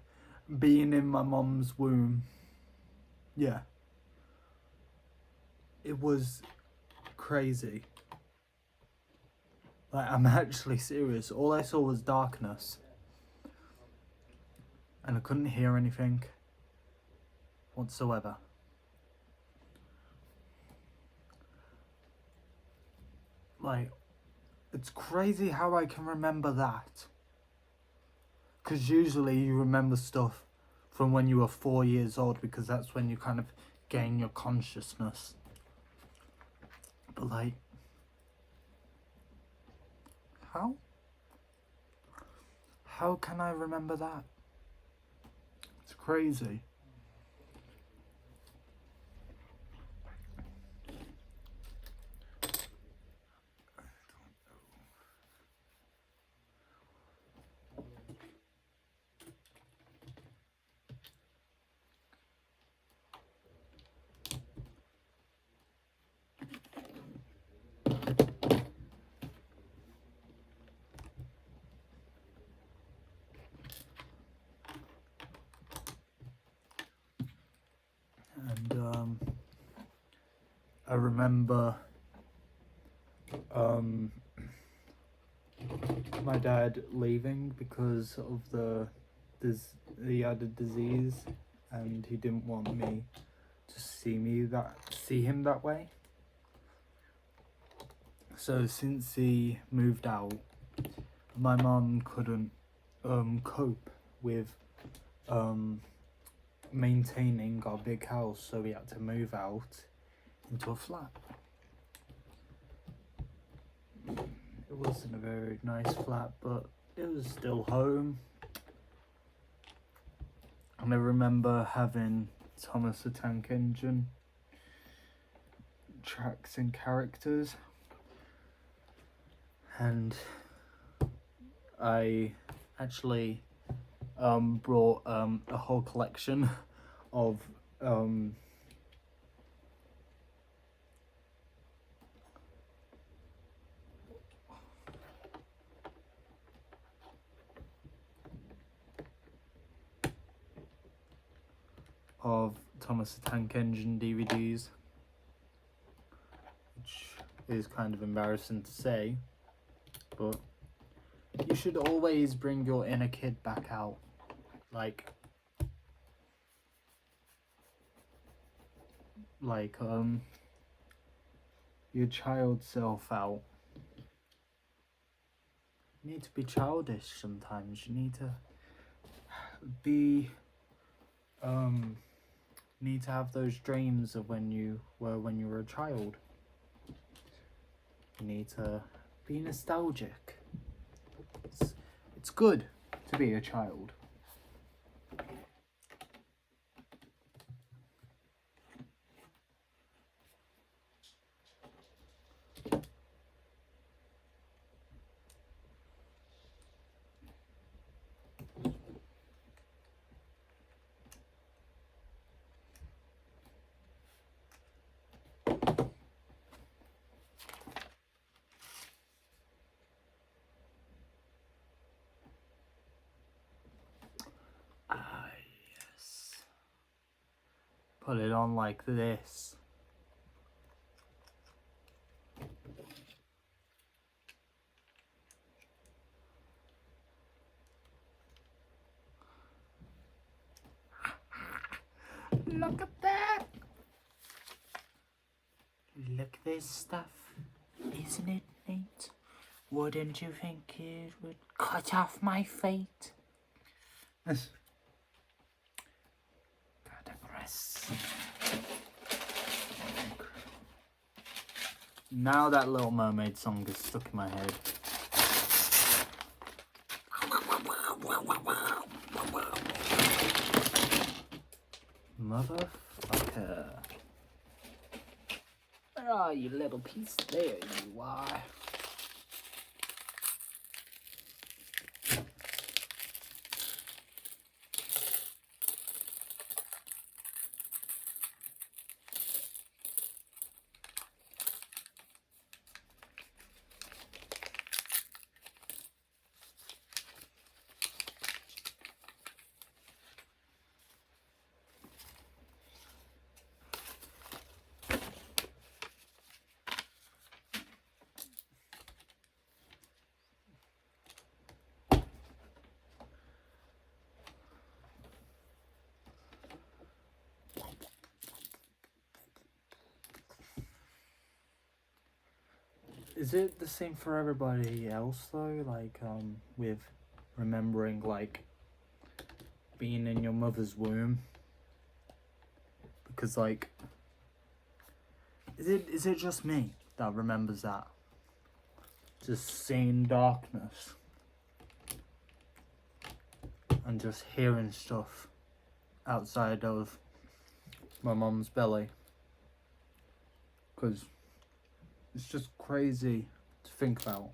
being in my mom's womb. Yeah. It was crazy. Like, I'm actually serious. All I saw was darkness. And I couldn't hear anything whatsoever. Like, it's crazy how I can remember that. Because usually you remember stuff from when you were 4 years old, because that's when you kind of gain your consciousness. But like, how? How can I remember that? It's crazy. And I remember my dad leaving because of he had a disease, and he didn't want me to see him that way. So since he moved out, my mum couldn't cope with maintaining our big house, so we had to move out into a flat. It wasn't a very nice flat, but it was still home. And I remember having Thomas the Tank Engine tracks and characters, and I actually brought a whole collection of Thomas the Tank Engine DVDs, which is kind of embarrassing to say, but you should always bring your inner kid back out, like your child self out. You need to be childish sometimes. You need to be need to have those dreams of when you were a child. You need to be nostalgic. It's good to be a child. Ah, yes. Put it on like this. Look at that! Look at this stuff. Isn't it neat? Wouldn't you think it would cut off my feet? Gotta press. Now that Little Mermaid song is stuck in my head. Motherfucker. Where are you, little piece? There you are. Is it the same for everybody else though? Like, with remembering, like, being in your mother's womb? Because, like, is it just me that remembers that? Just seeing darkness. and just hearing stuff outside of my mum's belly, because it's just crazy to think about.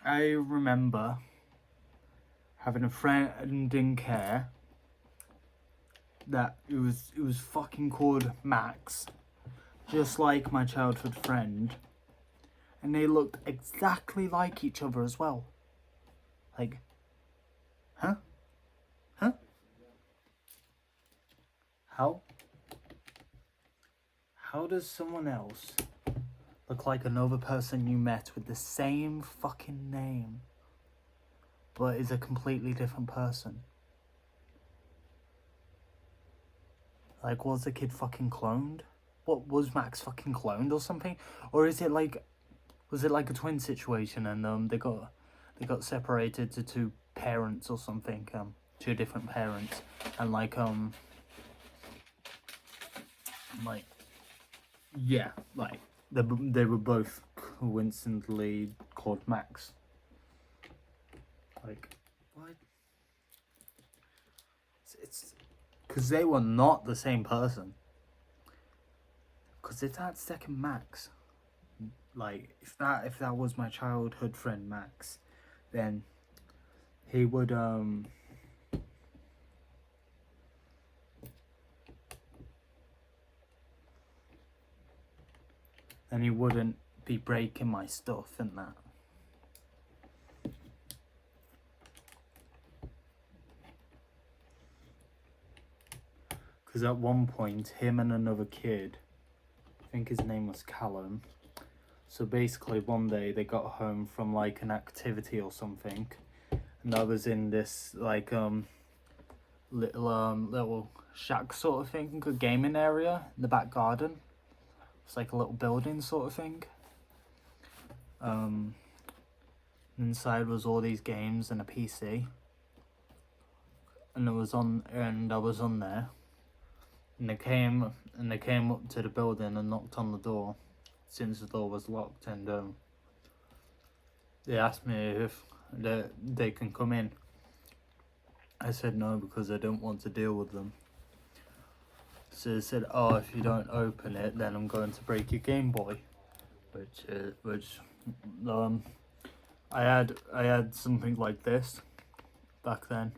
I remember having a friend in care that it was fucking called Max, just like my childhood friend, and they looked exactly like each other as well. Like, huh? Huh? How? How does someone else look like another person you met with the same fucking name, but is a completely different person? Like, was the kid fucking cloned? What, was Max fucking cloned or something? Or is it like, was it like a twin situation and they got separated to two parents or something, two different parents, and like yeah, like they were both coincidentally called Max. Like, what? It's because they were not the same person. Because it's that second Max. Like, if that was my childhood friend Max, then he would then he wouldn't be breaking my stuff and that. Because at one point, him and another kid, I think his name was Callum. So basically, one day they got home from like an activity or something, and I was in this like little shack sort of thing, a gaming area in the back garden. It's like a little building sort of thing. Inside was all these games and a PC, and I was on there. And they came up to the building and knocked on the door, since the door was locked, and they asked me if they can come in. I said no, because I don't want to deal with them. So they said, "Oh, if you don't open it, then I'm going to break your Game Boy," which I had something like this back then,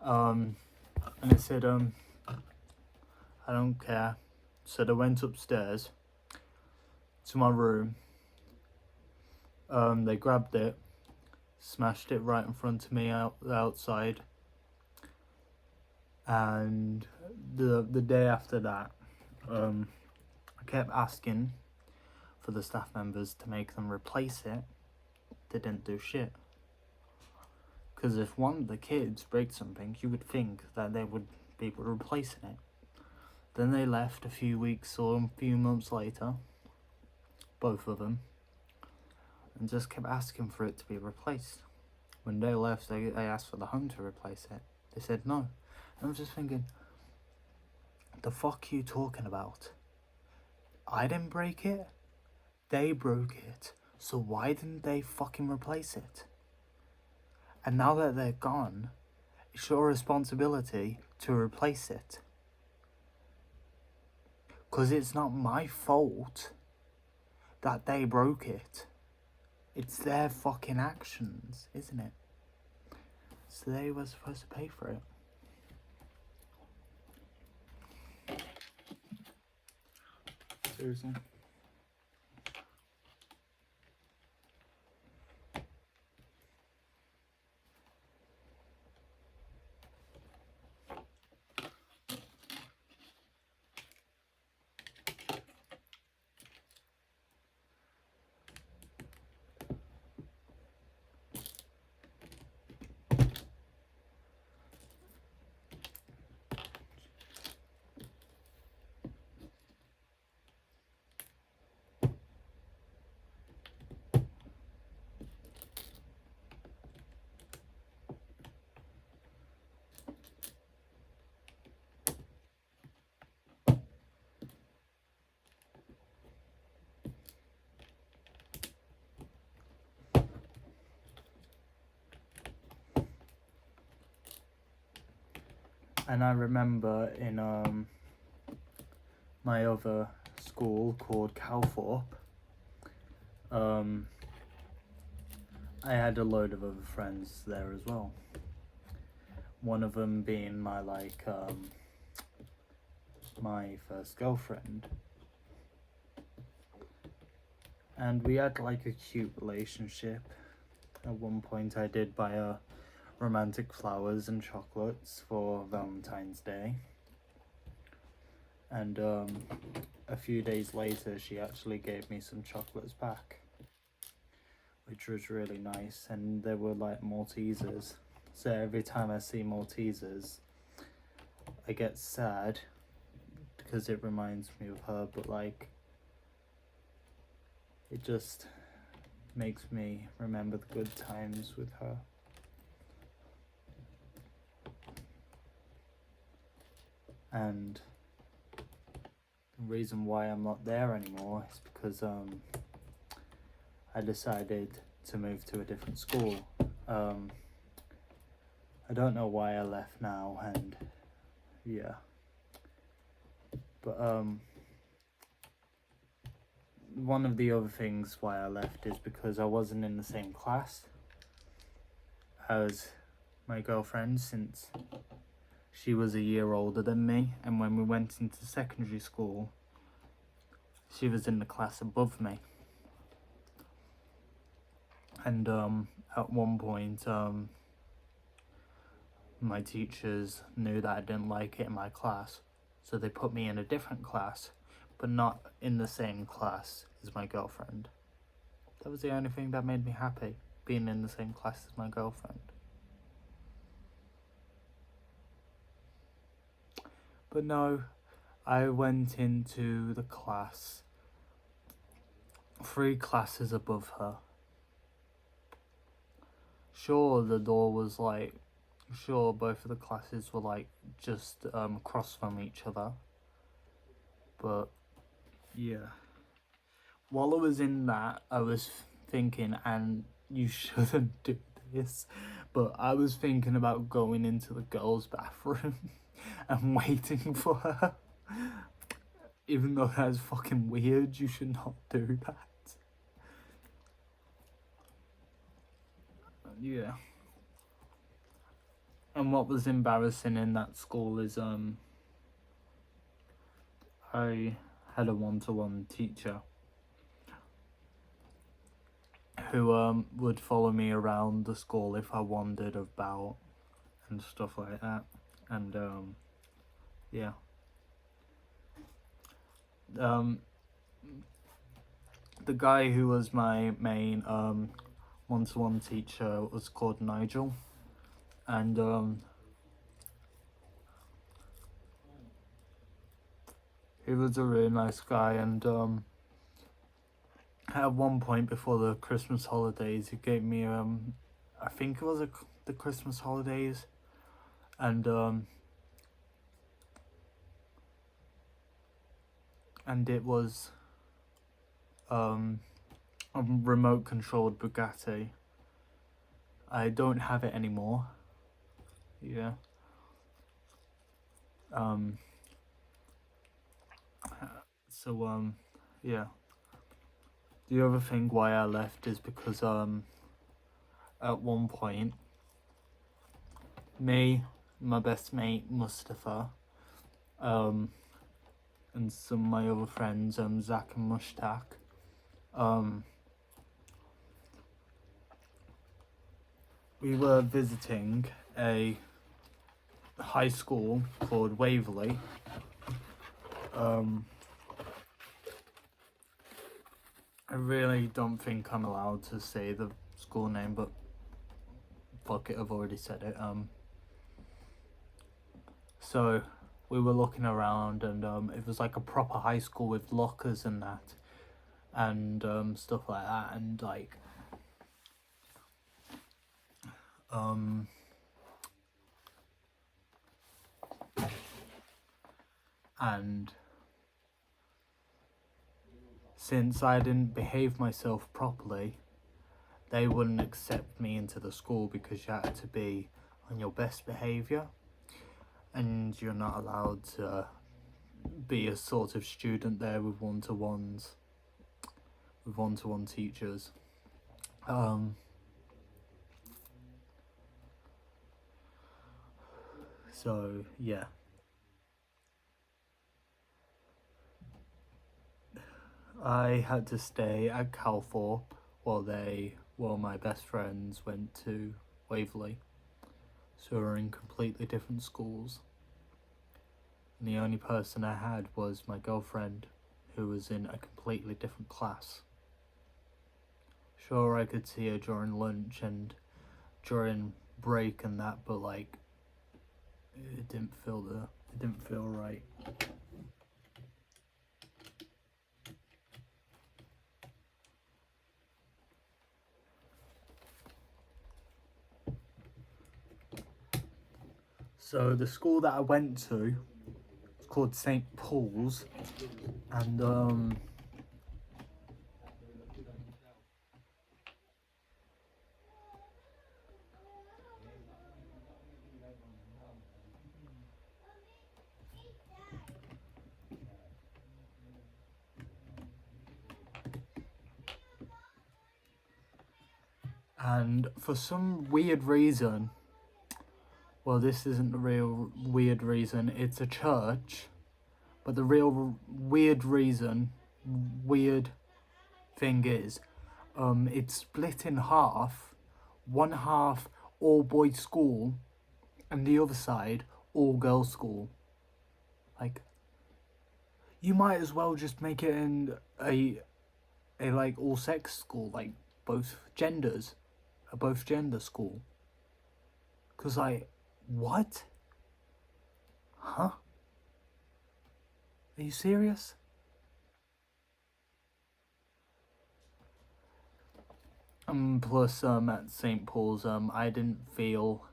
and it said I don't care. So I went upstairs to my room. They grabbed it, smashed it right in front of me outside, and the day after that, I kept asking for the staff members to make them replace it. They didn't do shit. Because if one of the kids breaks something, you would think that they would be replacing it. Then they left a few weeks or a few months later, both of them, and just kept asking for it to be replaced. When they left, they asked for the home to replace it. They said no. And I was just thinking, the fuck are you talking about? I didn't break it. They broke it. So why didn't they fucking replace it? And now that they're gone, it's your responsibility to replace it. Because it's not my fault that they broke it. It's their fucking actions, isn't it? So they were supposed to pay for it. Seriously. And I remember in my other school called Calthorpe, I had a load of other friends there as well. One of them being my my first girlfriend, and we had like a cute relationship. At one point, I did buy her romantic flowers and chocolates for Valentine's Day, and a few days later, she actually gave me some chocolates back, which was really nice. And they were like Maltesers, so every time I see Maltesers, I get sad because it reminds me of her, but like it just makes me remember the good times with her. And the reason why I'm not there anymore is because I decided to move to a different school. I don't know why I left now, and yeah, but one of the other things why I left is because I wasn't in the same class as my girlfriend, since she was a year older than me, and when we went into secondary school, she was in the class above me. And at one point, my teachers knew that I didn't like it in my class, so they put me in a different class, but not in the same class as my girlfriend. That was the only thing that made me happy, being in the same class as my girlfriend. But no, I went into the class 3 classes above her. Sure, the door was like, sure, both of the classes were like just across from each other, but yeah. While I was in that, I was thinking, and you shouldn't do this, but I was thinking about going into the girls' bathroom and waiting for her. Even though that's fucking weird, you should not do that. Yeah. And what was embarrassing in that school is I had a one-to-one teacher who would follow me around the school if I wandered about and stuff like that. And yeah. The guy who was my main one-to-one teacher was called Nigel, and he was a really nice guy. And at one point before the Christmas holidays, he gave me I think it was the Christmas holidays, and it was a remote controlled Bugatti. I don't have it anymore. Yeah. So yeah. The other thing why I left is because at one point, me, my best mate Mustafa, and some of my other friends, Zach and Mushtaq. We were visiting a high school called Waverley. I really don't think I'm allowed to say the school name, but fuck it, I've already said it. So we were looking around, and it was like a proper high school with lockers and that, and stuff like that, and like and since I didn't behave myself properly, they wouldn't accept me into the school because you had to be on your best behaviour, and you're not allowed to be a sort of student there with one-to-one teachers. So yeah. I had to stay at Calthorpe while my best friends went to Waverley. So we were in completely different schools. And the only person I had was my girlfriend, who was in a completely different class. Sure, I could see her during lunch and during break and that, but like, it didn't feel right. So the school that I went to was called St. Paul's, and for some weird reason, well, this isn't the real weird reason, it's a church, but the real weird thing is, it's split in half, one half all boys school, and the other side all girls school. Like, you might as well just make it in a like all sex school, like both gender school. Cause like, what? Huh? Are you serious? Plus, at St. Paul's, I didn't feel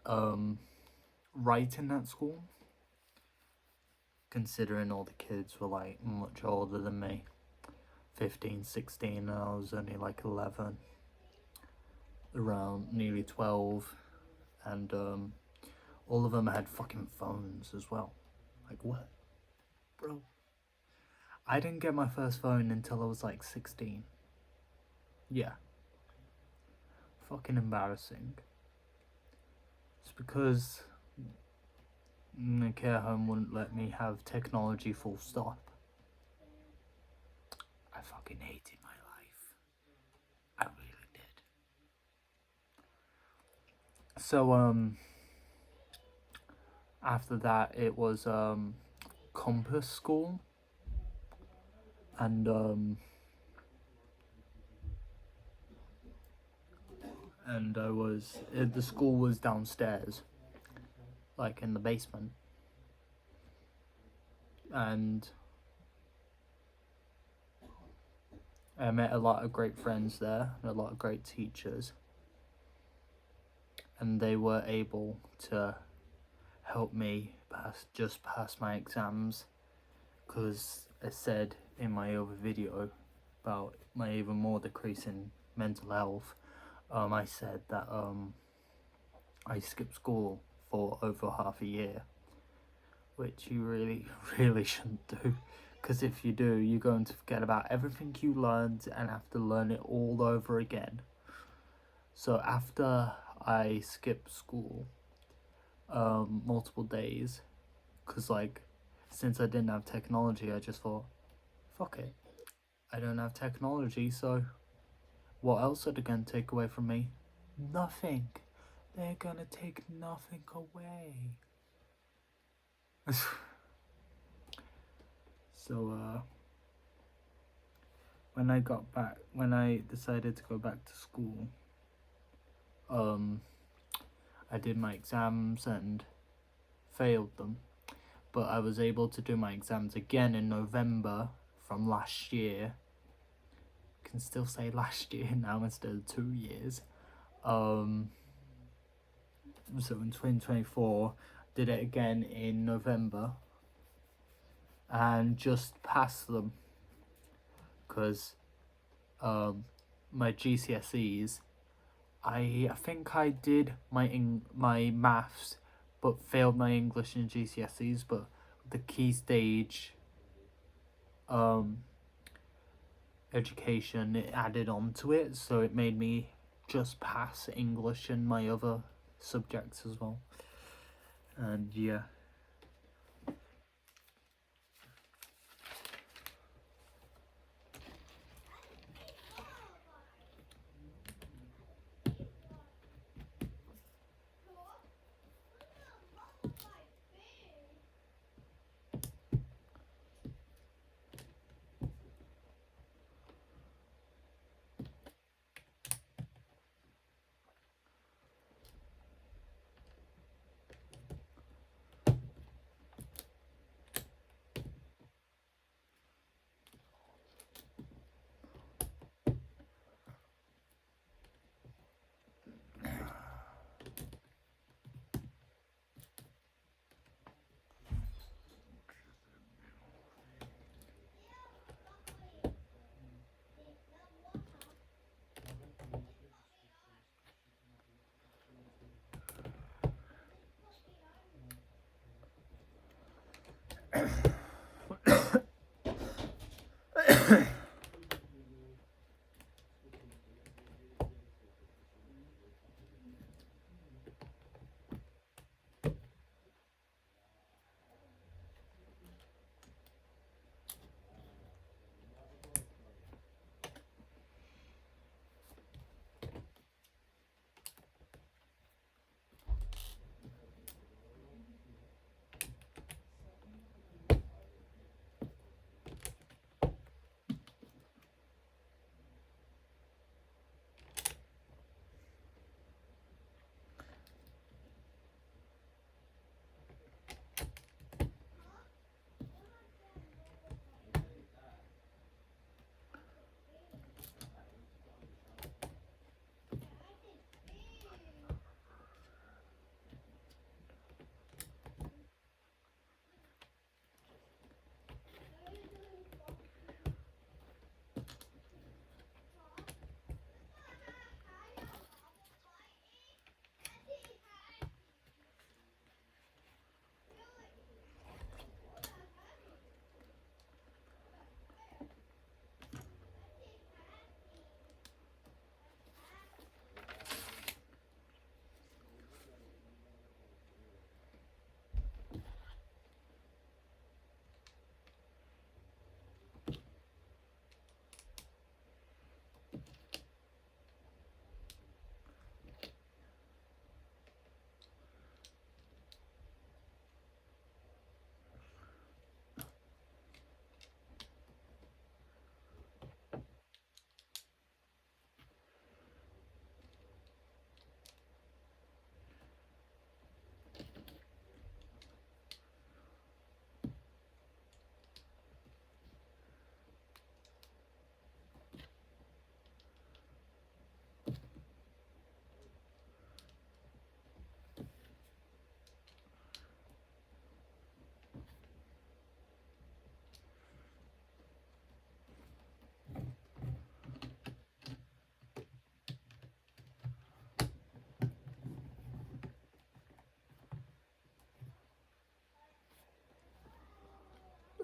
right in that school, considering all the kids were like much older than me, 15, 16, and I was only like 11, around nearly 12, and all of them had fucking phones as well. Like, what? Bro. I didn't get my first phone until I was like 16. Yeah. Fucking embarrassing. It's because the care home wouldn't let me have technology full stop. I fucking hated my life. I really did. So, after that, it was, Compass School. And, the school was downstairs, like in the basement. And I met a lot of great friends there, and a lot of great teachers. And they were able to help me pass my exams, because I said in my other video about my even more decrease in mental health, I said that I skipped school for over half a year, which you really, really shouldn't do, because if you do, you're going to forget about everything you learned and have to learn it all over again. So after I skipped school multiple days, because like since I didn't have technology, I just thought, fuck it. I don't have technology, so what else are they going to take away from me? Nothing. They're going to take nothing away. So, when I decided to go back to school, I did my exams and failed them. But I was able to do my exams again in November from last year. Can still say last year now instead of 2 years. So in 2024, did it again in November and just passed them because my GCSEs, I think I did my maths but failed my English and GCSEs, but the key stage education, it added on to it, so it made me just pass English and my other subjects as well. And yeah.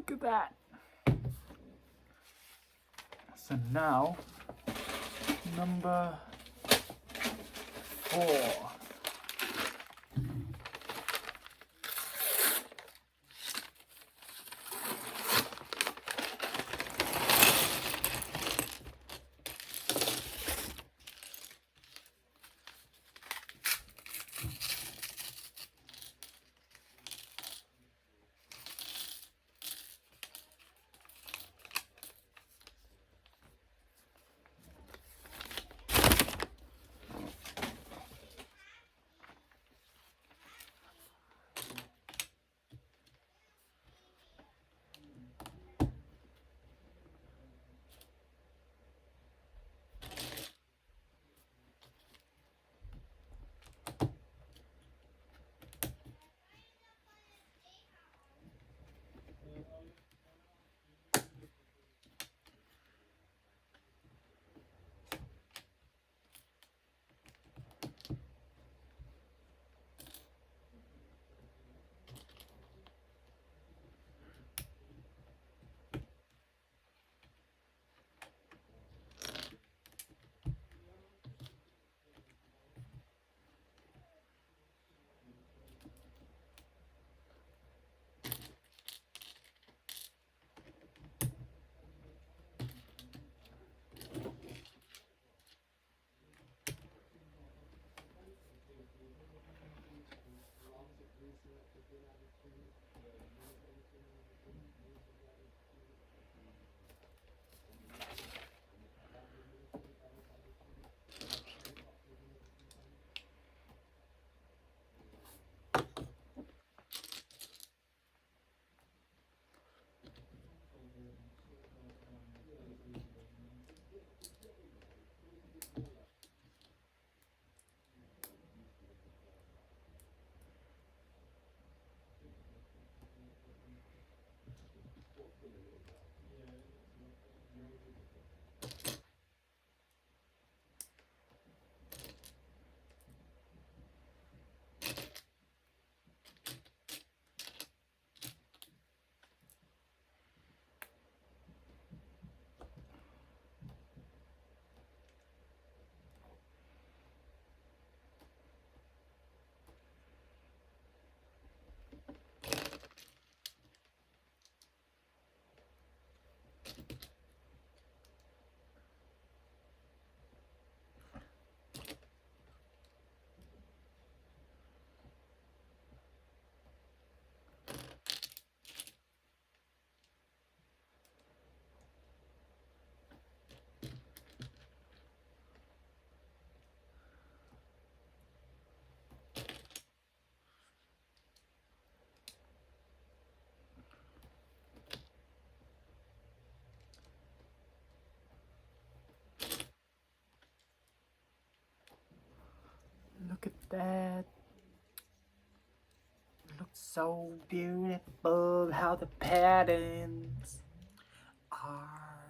Look at that. So now, number 4. that looks so beautiful. How the patterns are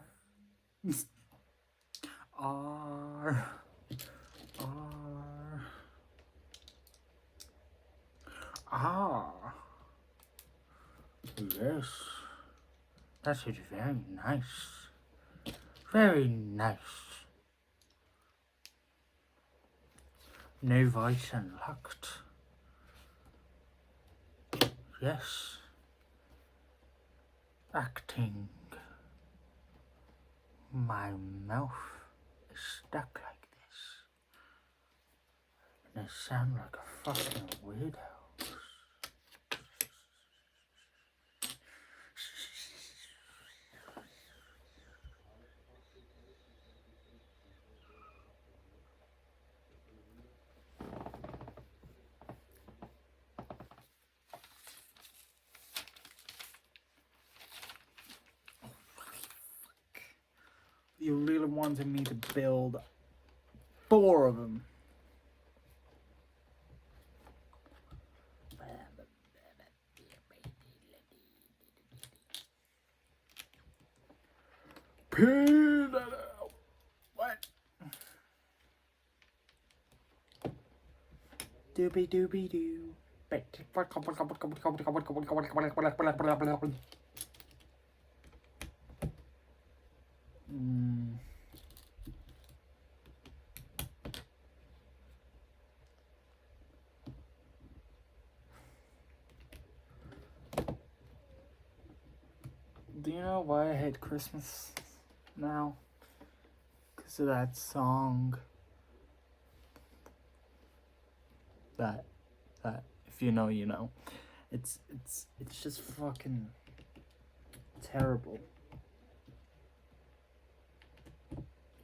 are are yes, that is very nice, very nice. No voice unlocked. Yes, acting. My mouth is stuck like this, and I sound like a fucking weirdo. You really wanted me to build 4 of them. What? Doobie doobie doo. Do you know why I hate Christmas now? Because of that song. That if you know, you know. It's just fucking terrible.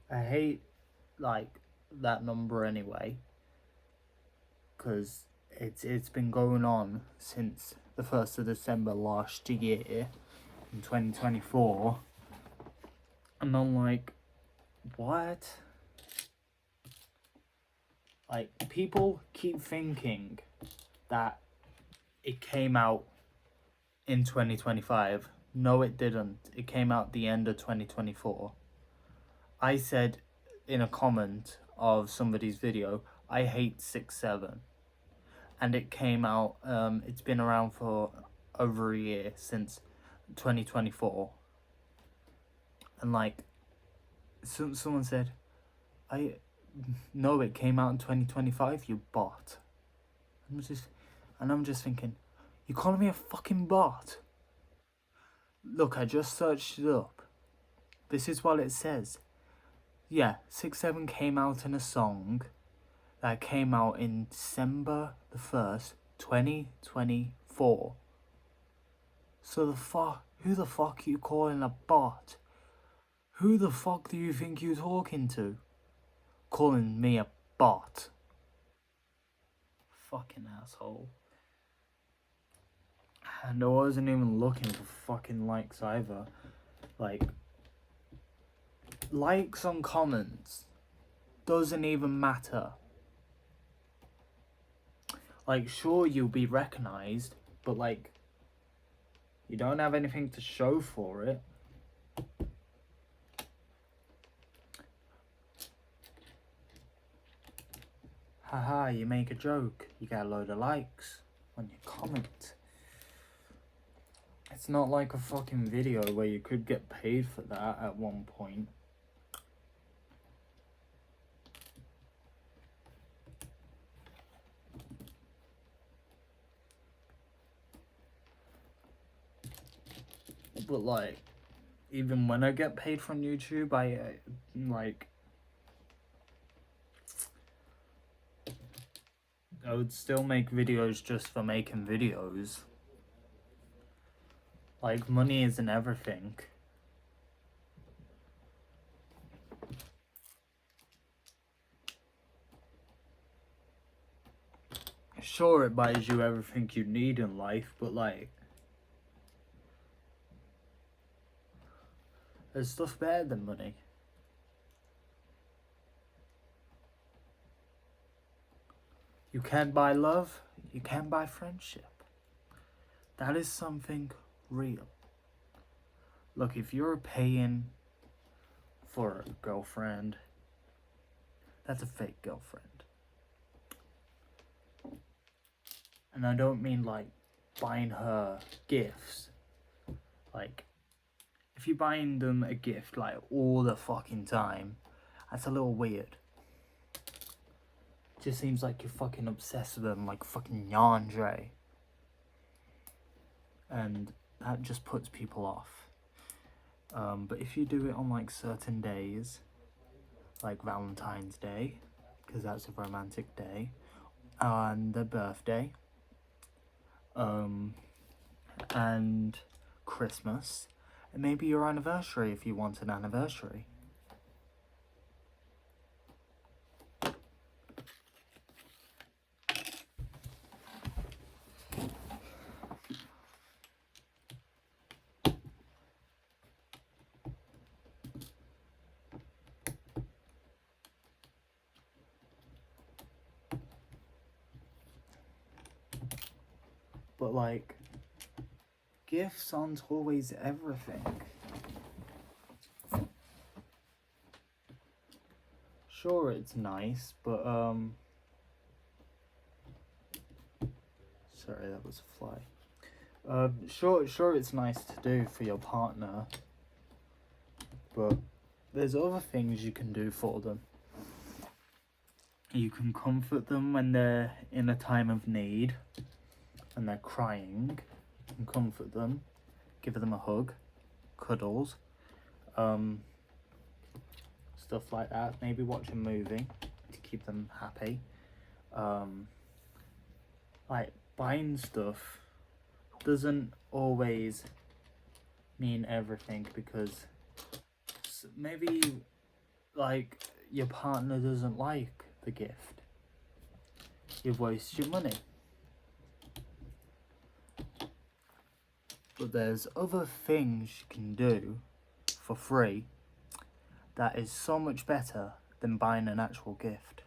I hate like that number anyway, because it's been going on since the 1st of December last year in 2024, and I'm like, what? Like, people keep thinking that it came out in 2025. No, it didn't. It came out the end of 2024. I said in a comment of somebody's video, I hate 6-7. And it came out, it's been around for over a year, since 2024. And like, someone said, no, it came out in 2025, you bot. I'm just thinking, you calling me a fucking bot? Look, I just searched it up. This is what it says. Yeah, 6-7 came out in a song that came out in December the 1st, 2024. So who the fuck are you calling a bot? Who the fuck do you think you're talking to? Calling me a bot. Fucking asshole. And I wasn't even looking for fucking likes either. Like, likes on comments doesn't even matter. Like, sure, you'll be recognized, but like, you don't have anything to show for it. Haha, you make a joke, you get a load of likes on your comment. It's not like a fucking video where you could get paid for that at one point. But like, even when I get paid from YouTube, I would still make videos just for making videos. Like, money isn't everything. Sure, it buys you everything you need in life, but like, there's stuff better than money. You can buy love, you can buy friendship. That is something real. Look, if you're paying for a girlfriend, that's a fake girlfriend. And I don't mean like buying her gifts. Like, if you're buying them a gift like all the fucking time, that's a little weird. Just seems like you're fucking obsessed with them like fucking Yandere. And that just puts people off. But if you do it on like certain days, like Valentine's Day, because that's a romantic day, and their birthday, and Christmas, and maybe your anniversary if you want an anniversary. But like, gifts aren't always everything. Sure, it's nice, but sorry, that was a fly. Sure, it's nice to do for your partner, but there's other things you can do for them. You can comfort them when they're in a time of need and they're crying. You can comfort them, give them a hug, cuddles, stuff like that. Maybe watch a movie to keep them happy. Like, buying stuff doesn't always mean everything, because maybe like your partner doesn't like the gift. You've wasted your money. But there's other things you can do for free that is so much better than buying an actual gift.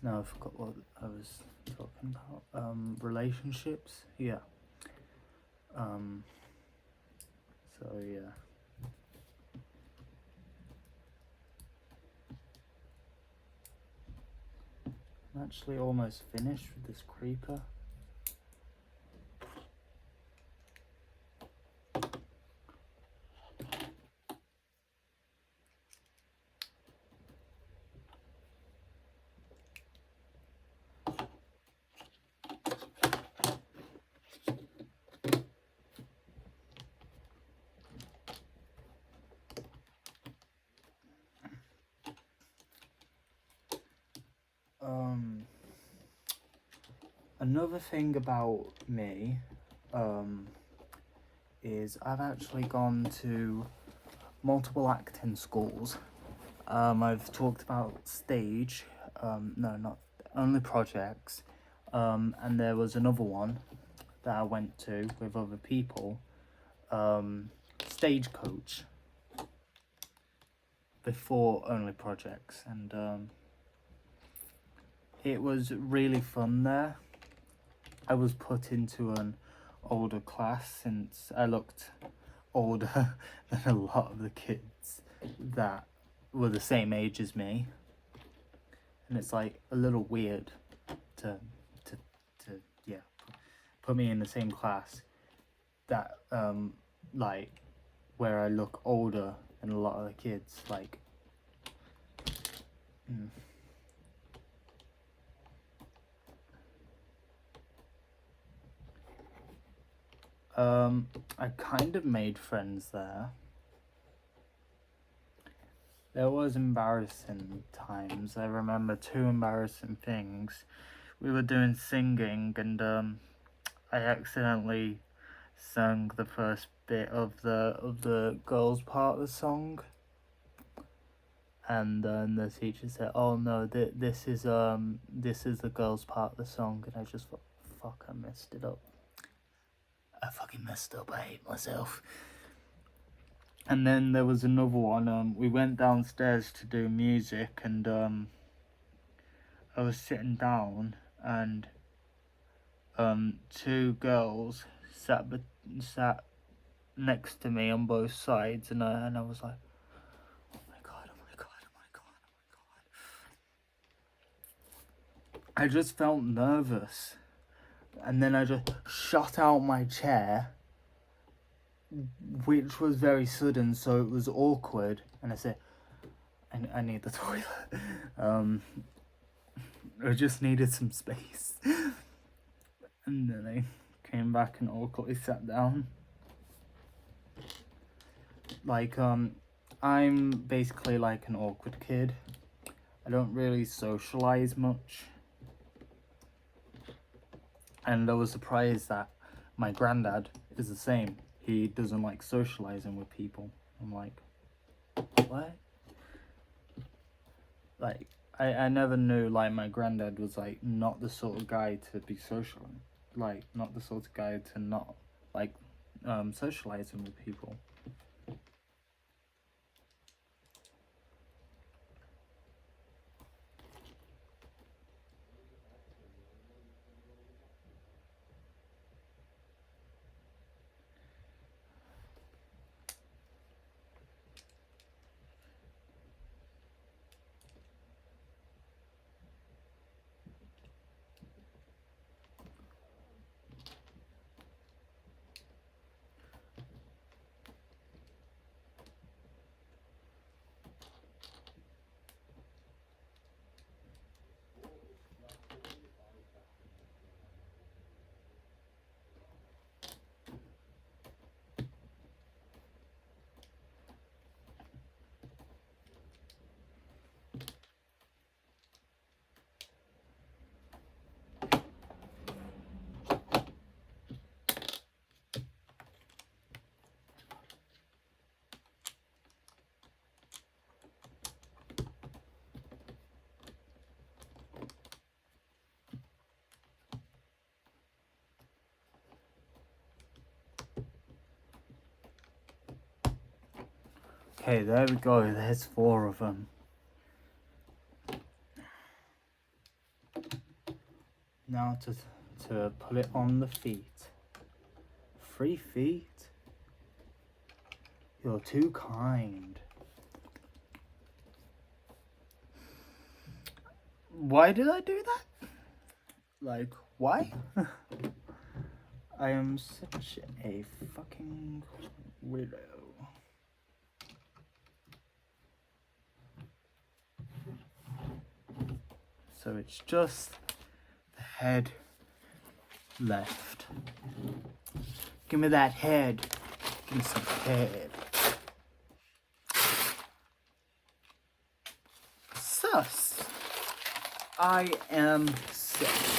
No, I forgot what I was talking about. Relationships, yeah. So yeah. I'm actually almost finished with this creeper. Another thing about me, is I've actually gone to multiple acting schools. I've talked about stage, no, not only projects, and there was another one that I went to with other people, stagecoach, before only projects, and it was really fun there. I was put into an older class since I looked older than a lot of the kids that were the same age as me, and it's like a little weird to yeah, put me in the same class that like where I look older than a lot of the kids, like I kind of made friends there. There was embarrassing times. I remember two embarrassing things. We were doing singing, and I accidentally sang the first bit of the girls' part of the song, and then the teacher said, "Oh no, this is the girls' part of the song," and I just thought, "Fuck, I messed it up. I fucking messed up. I hate myself." And then there was another one. We went downstairs to do music, and I was sitting down, and two girls sat next to me on both sides, and I was like, "Oh my god! Oh my god! Oh my god! Oh my god!" I just felt nervous, and then I just shot out my chair, which was very sudden, so it was awkward. And I said, I need the toilet. I just needed some space. And then I came back and awkwardly sat down. Like, I'm basically like an awkward kid. I don't really socialize much. And I was surprised that my granddad is the same. He doesn't like socializing with people. I'm like, what? Like, I never knew, like, my granddad was, like, not the sort of guy to be social. Like, not the sort of guy to not, like, socializing with people. Okay, there we go. There's 4 of them. Now to put it on the feet. 3 feet? You're too kind. Why did I do that? Like, why? I am such a fucking weirdo. So it's just the head left. Give me that head. Give me some head. Sus. I am sus.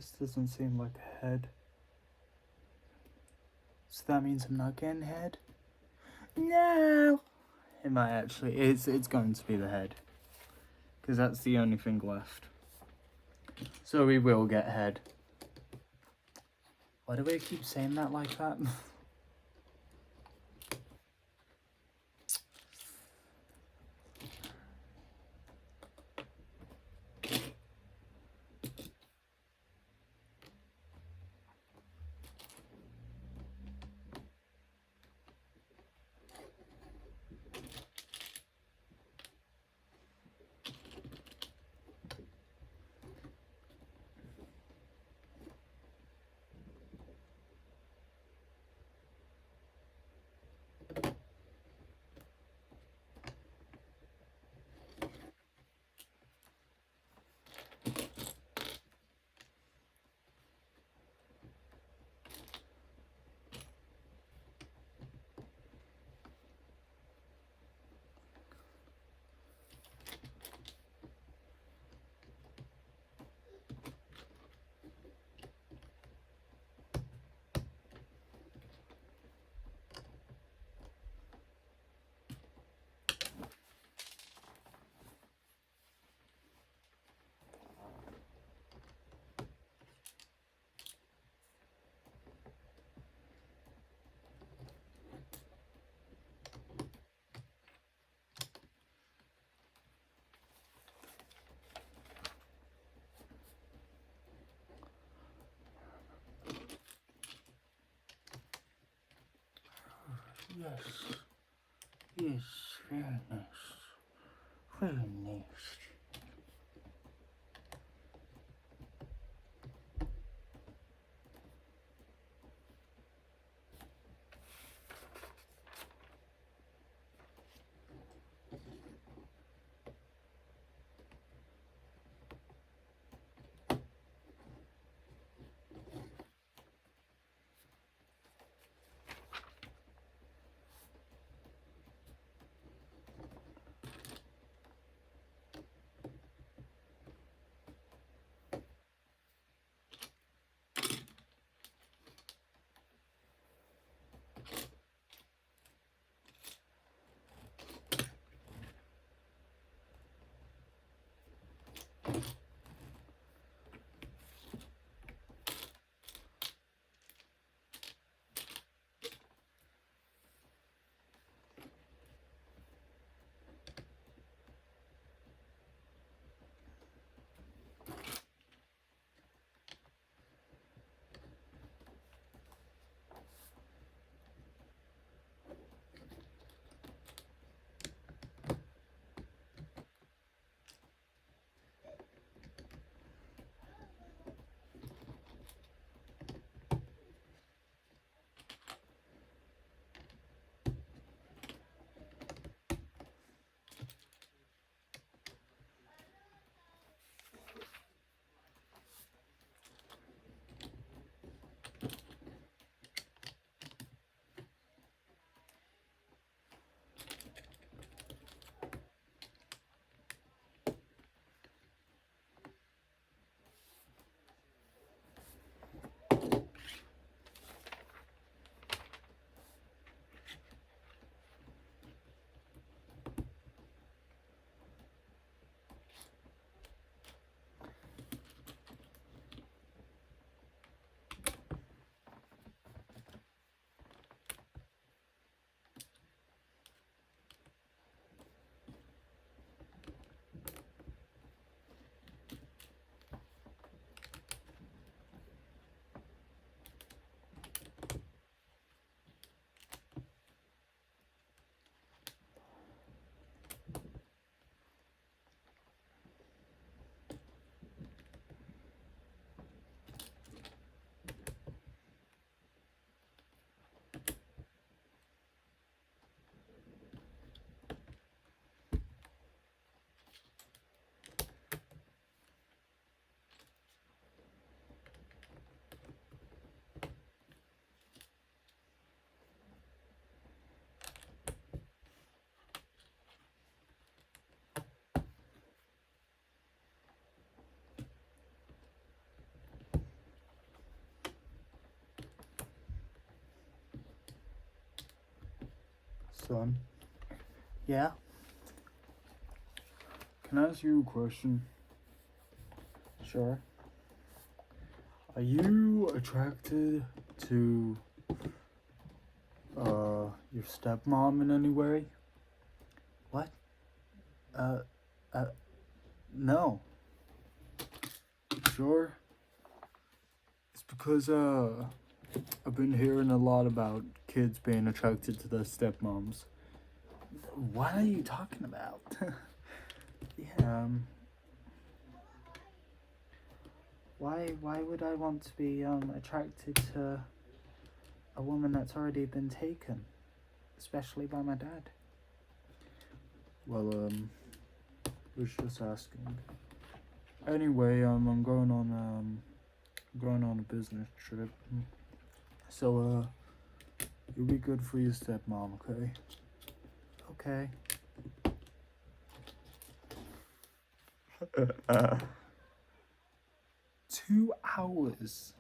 This doesn't seem like a head. So that means I'm not getting head? No! It might actually, it's going to be the head. Because that's the only thing left. So we will get head. Why do I keep saying that like that? Yes. Yes, very nice. Very nice. son. Yeah? Can I ask you a question? Sure. Are you attracted to your stepmom in any way? What? Uh no. Sure. It's because I've been hearing a lot about kids being attracted to their stepmoms. What are you talking about? Yeah, why would I want to be attracted to a woman that's already been taken, especially by my dad? Well, was just asking. Anyway, I'm going on a business trip. So you'll be good for your stepmom, okay? Okay. 2 hours.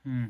Hmm.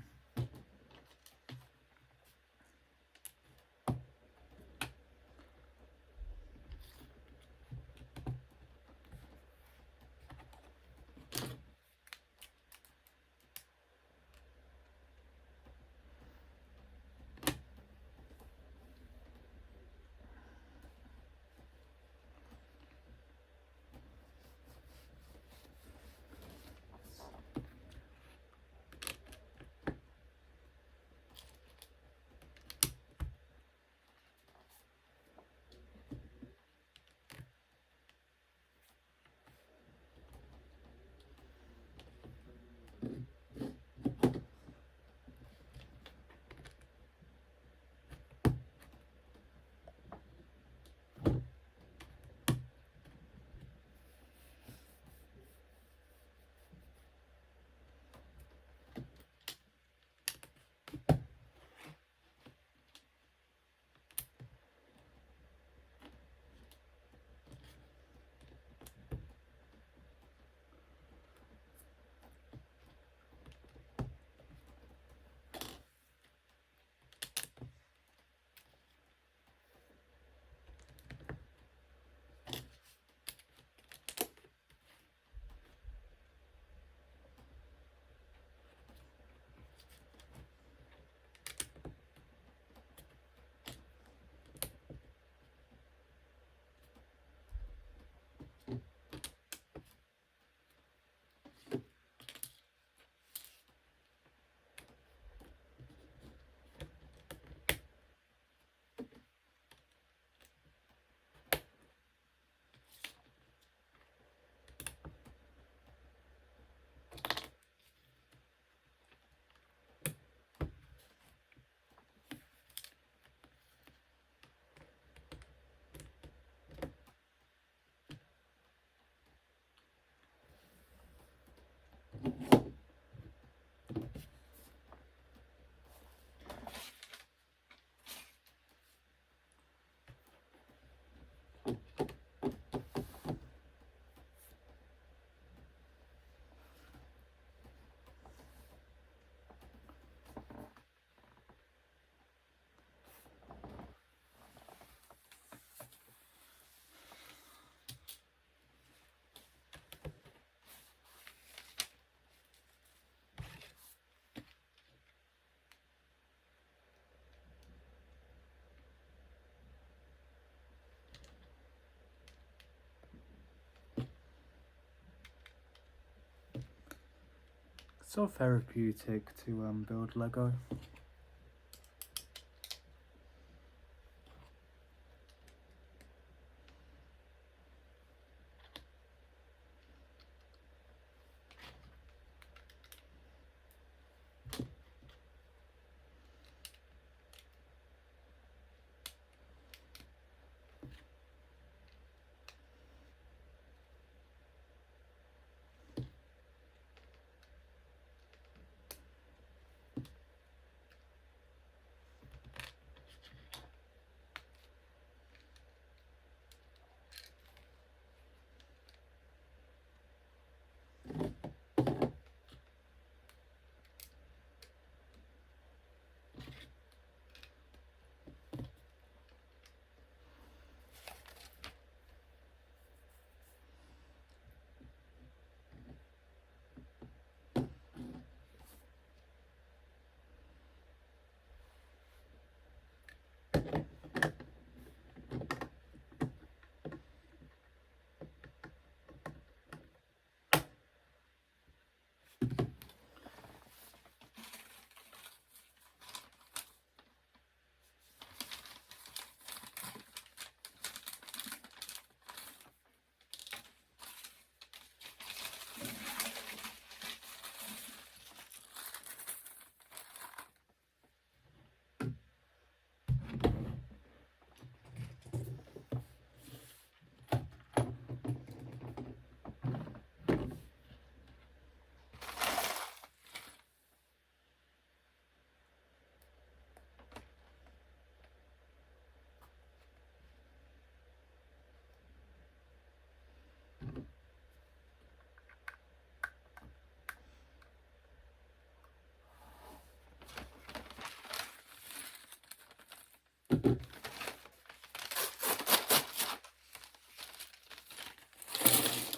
So therapeutic to build Lego.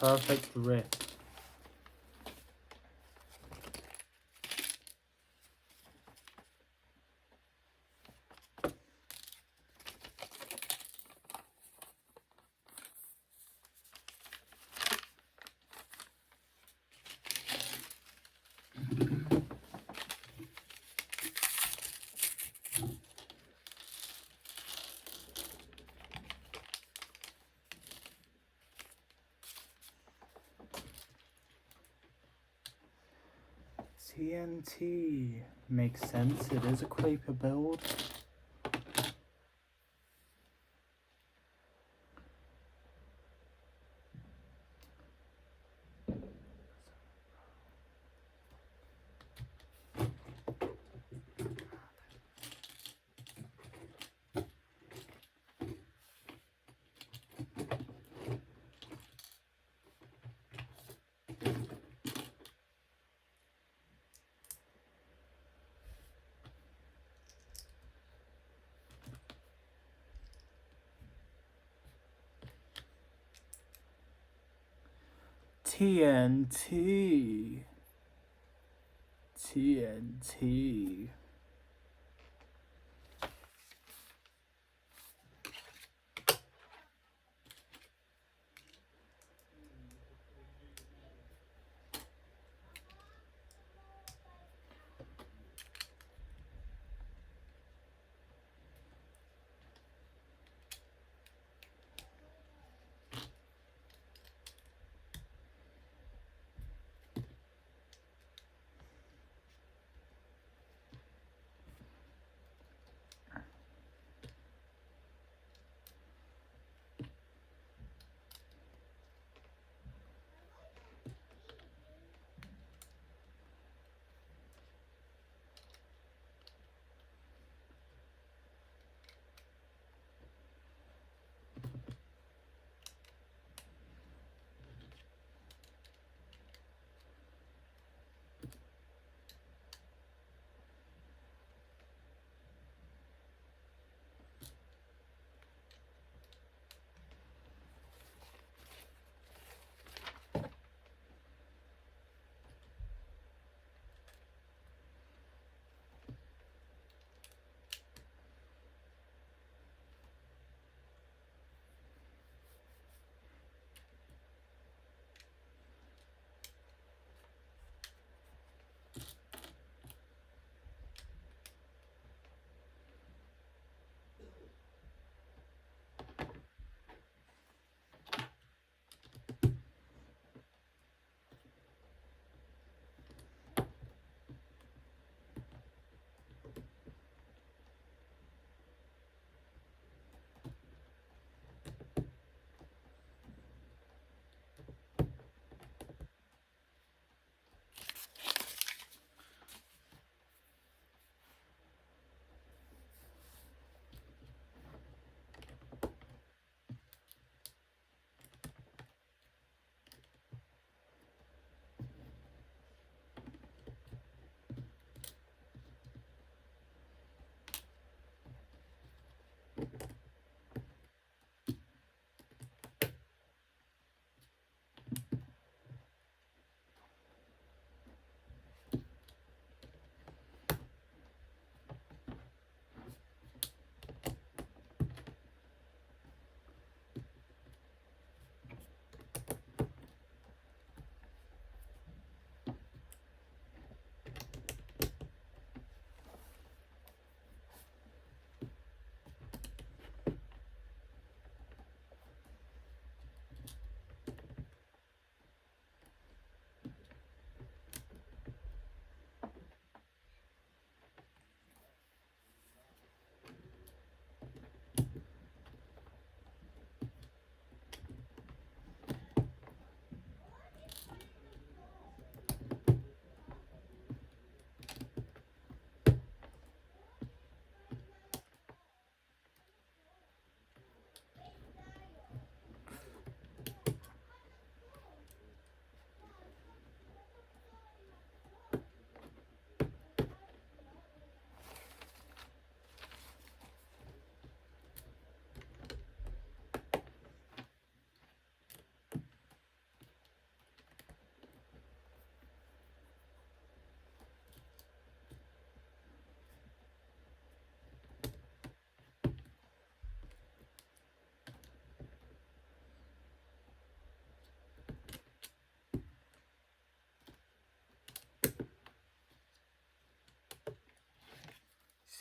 Perfect rip. TNT makes sense. It is a creeper build. TNT. TNT.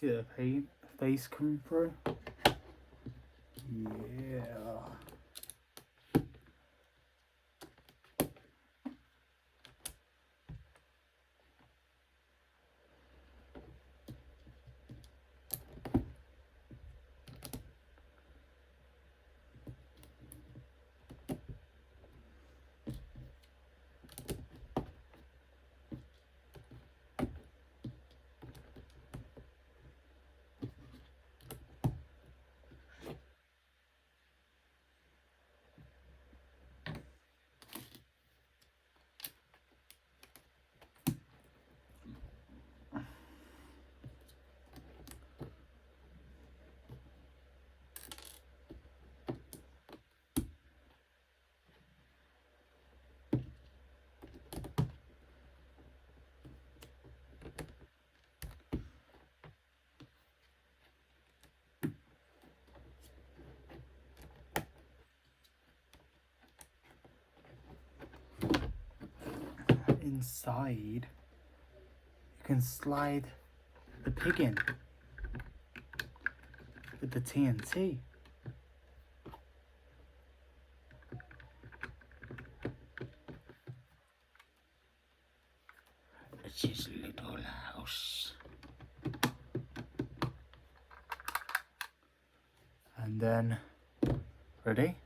See the face coming through? Yeah. Inside, you can slide the pig in with the TNT. It's his little house. And then, ready?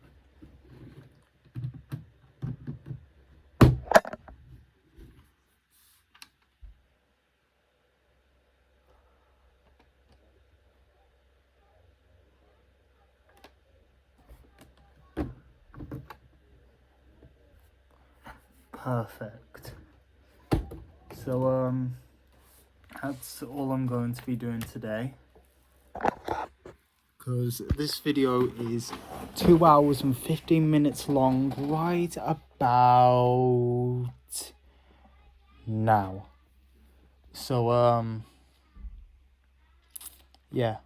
Perfect. So, that's all I'm going to be doing today. Because this video is 2 hours and 15 minutes long, right about now. So, yeah.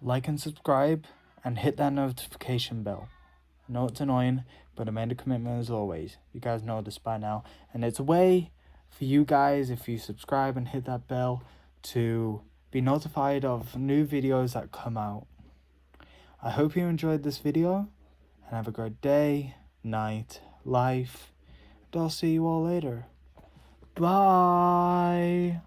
Like and subscribe and hit that notification bell. I know it's annoying, but I made a commitment as always. You guys know this by now. And it's a way for you guys, if you subscribe and hit that bell, to be notified of new videos that come out. I hope you enjoyed this video, and have a great day, night, life, and I'll see you all later. Bye!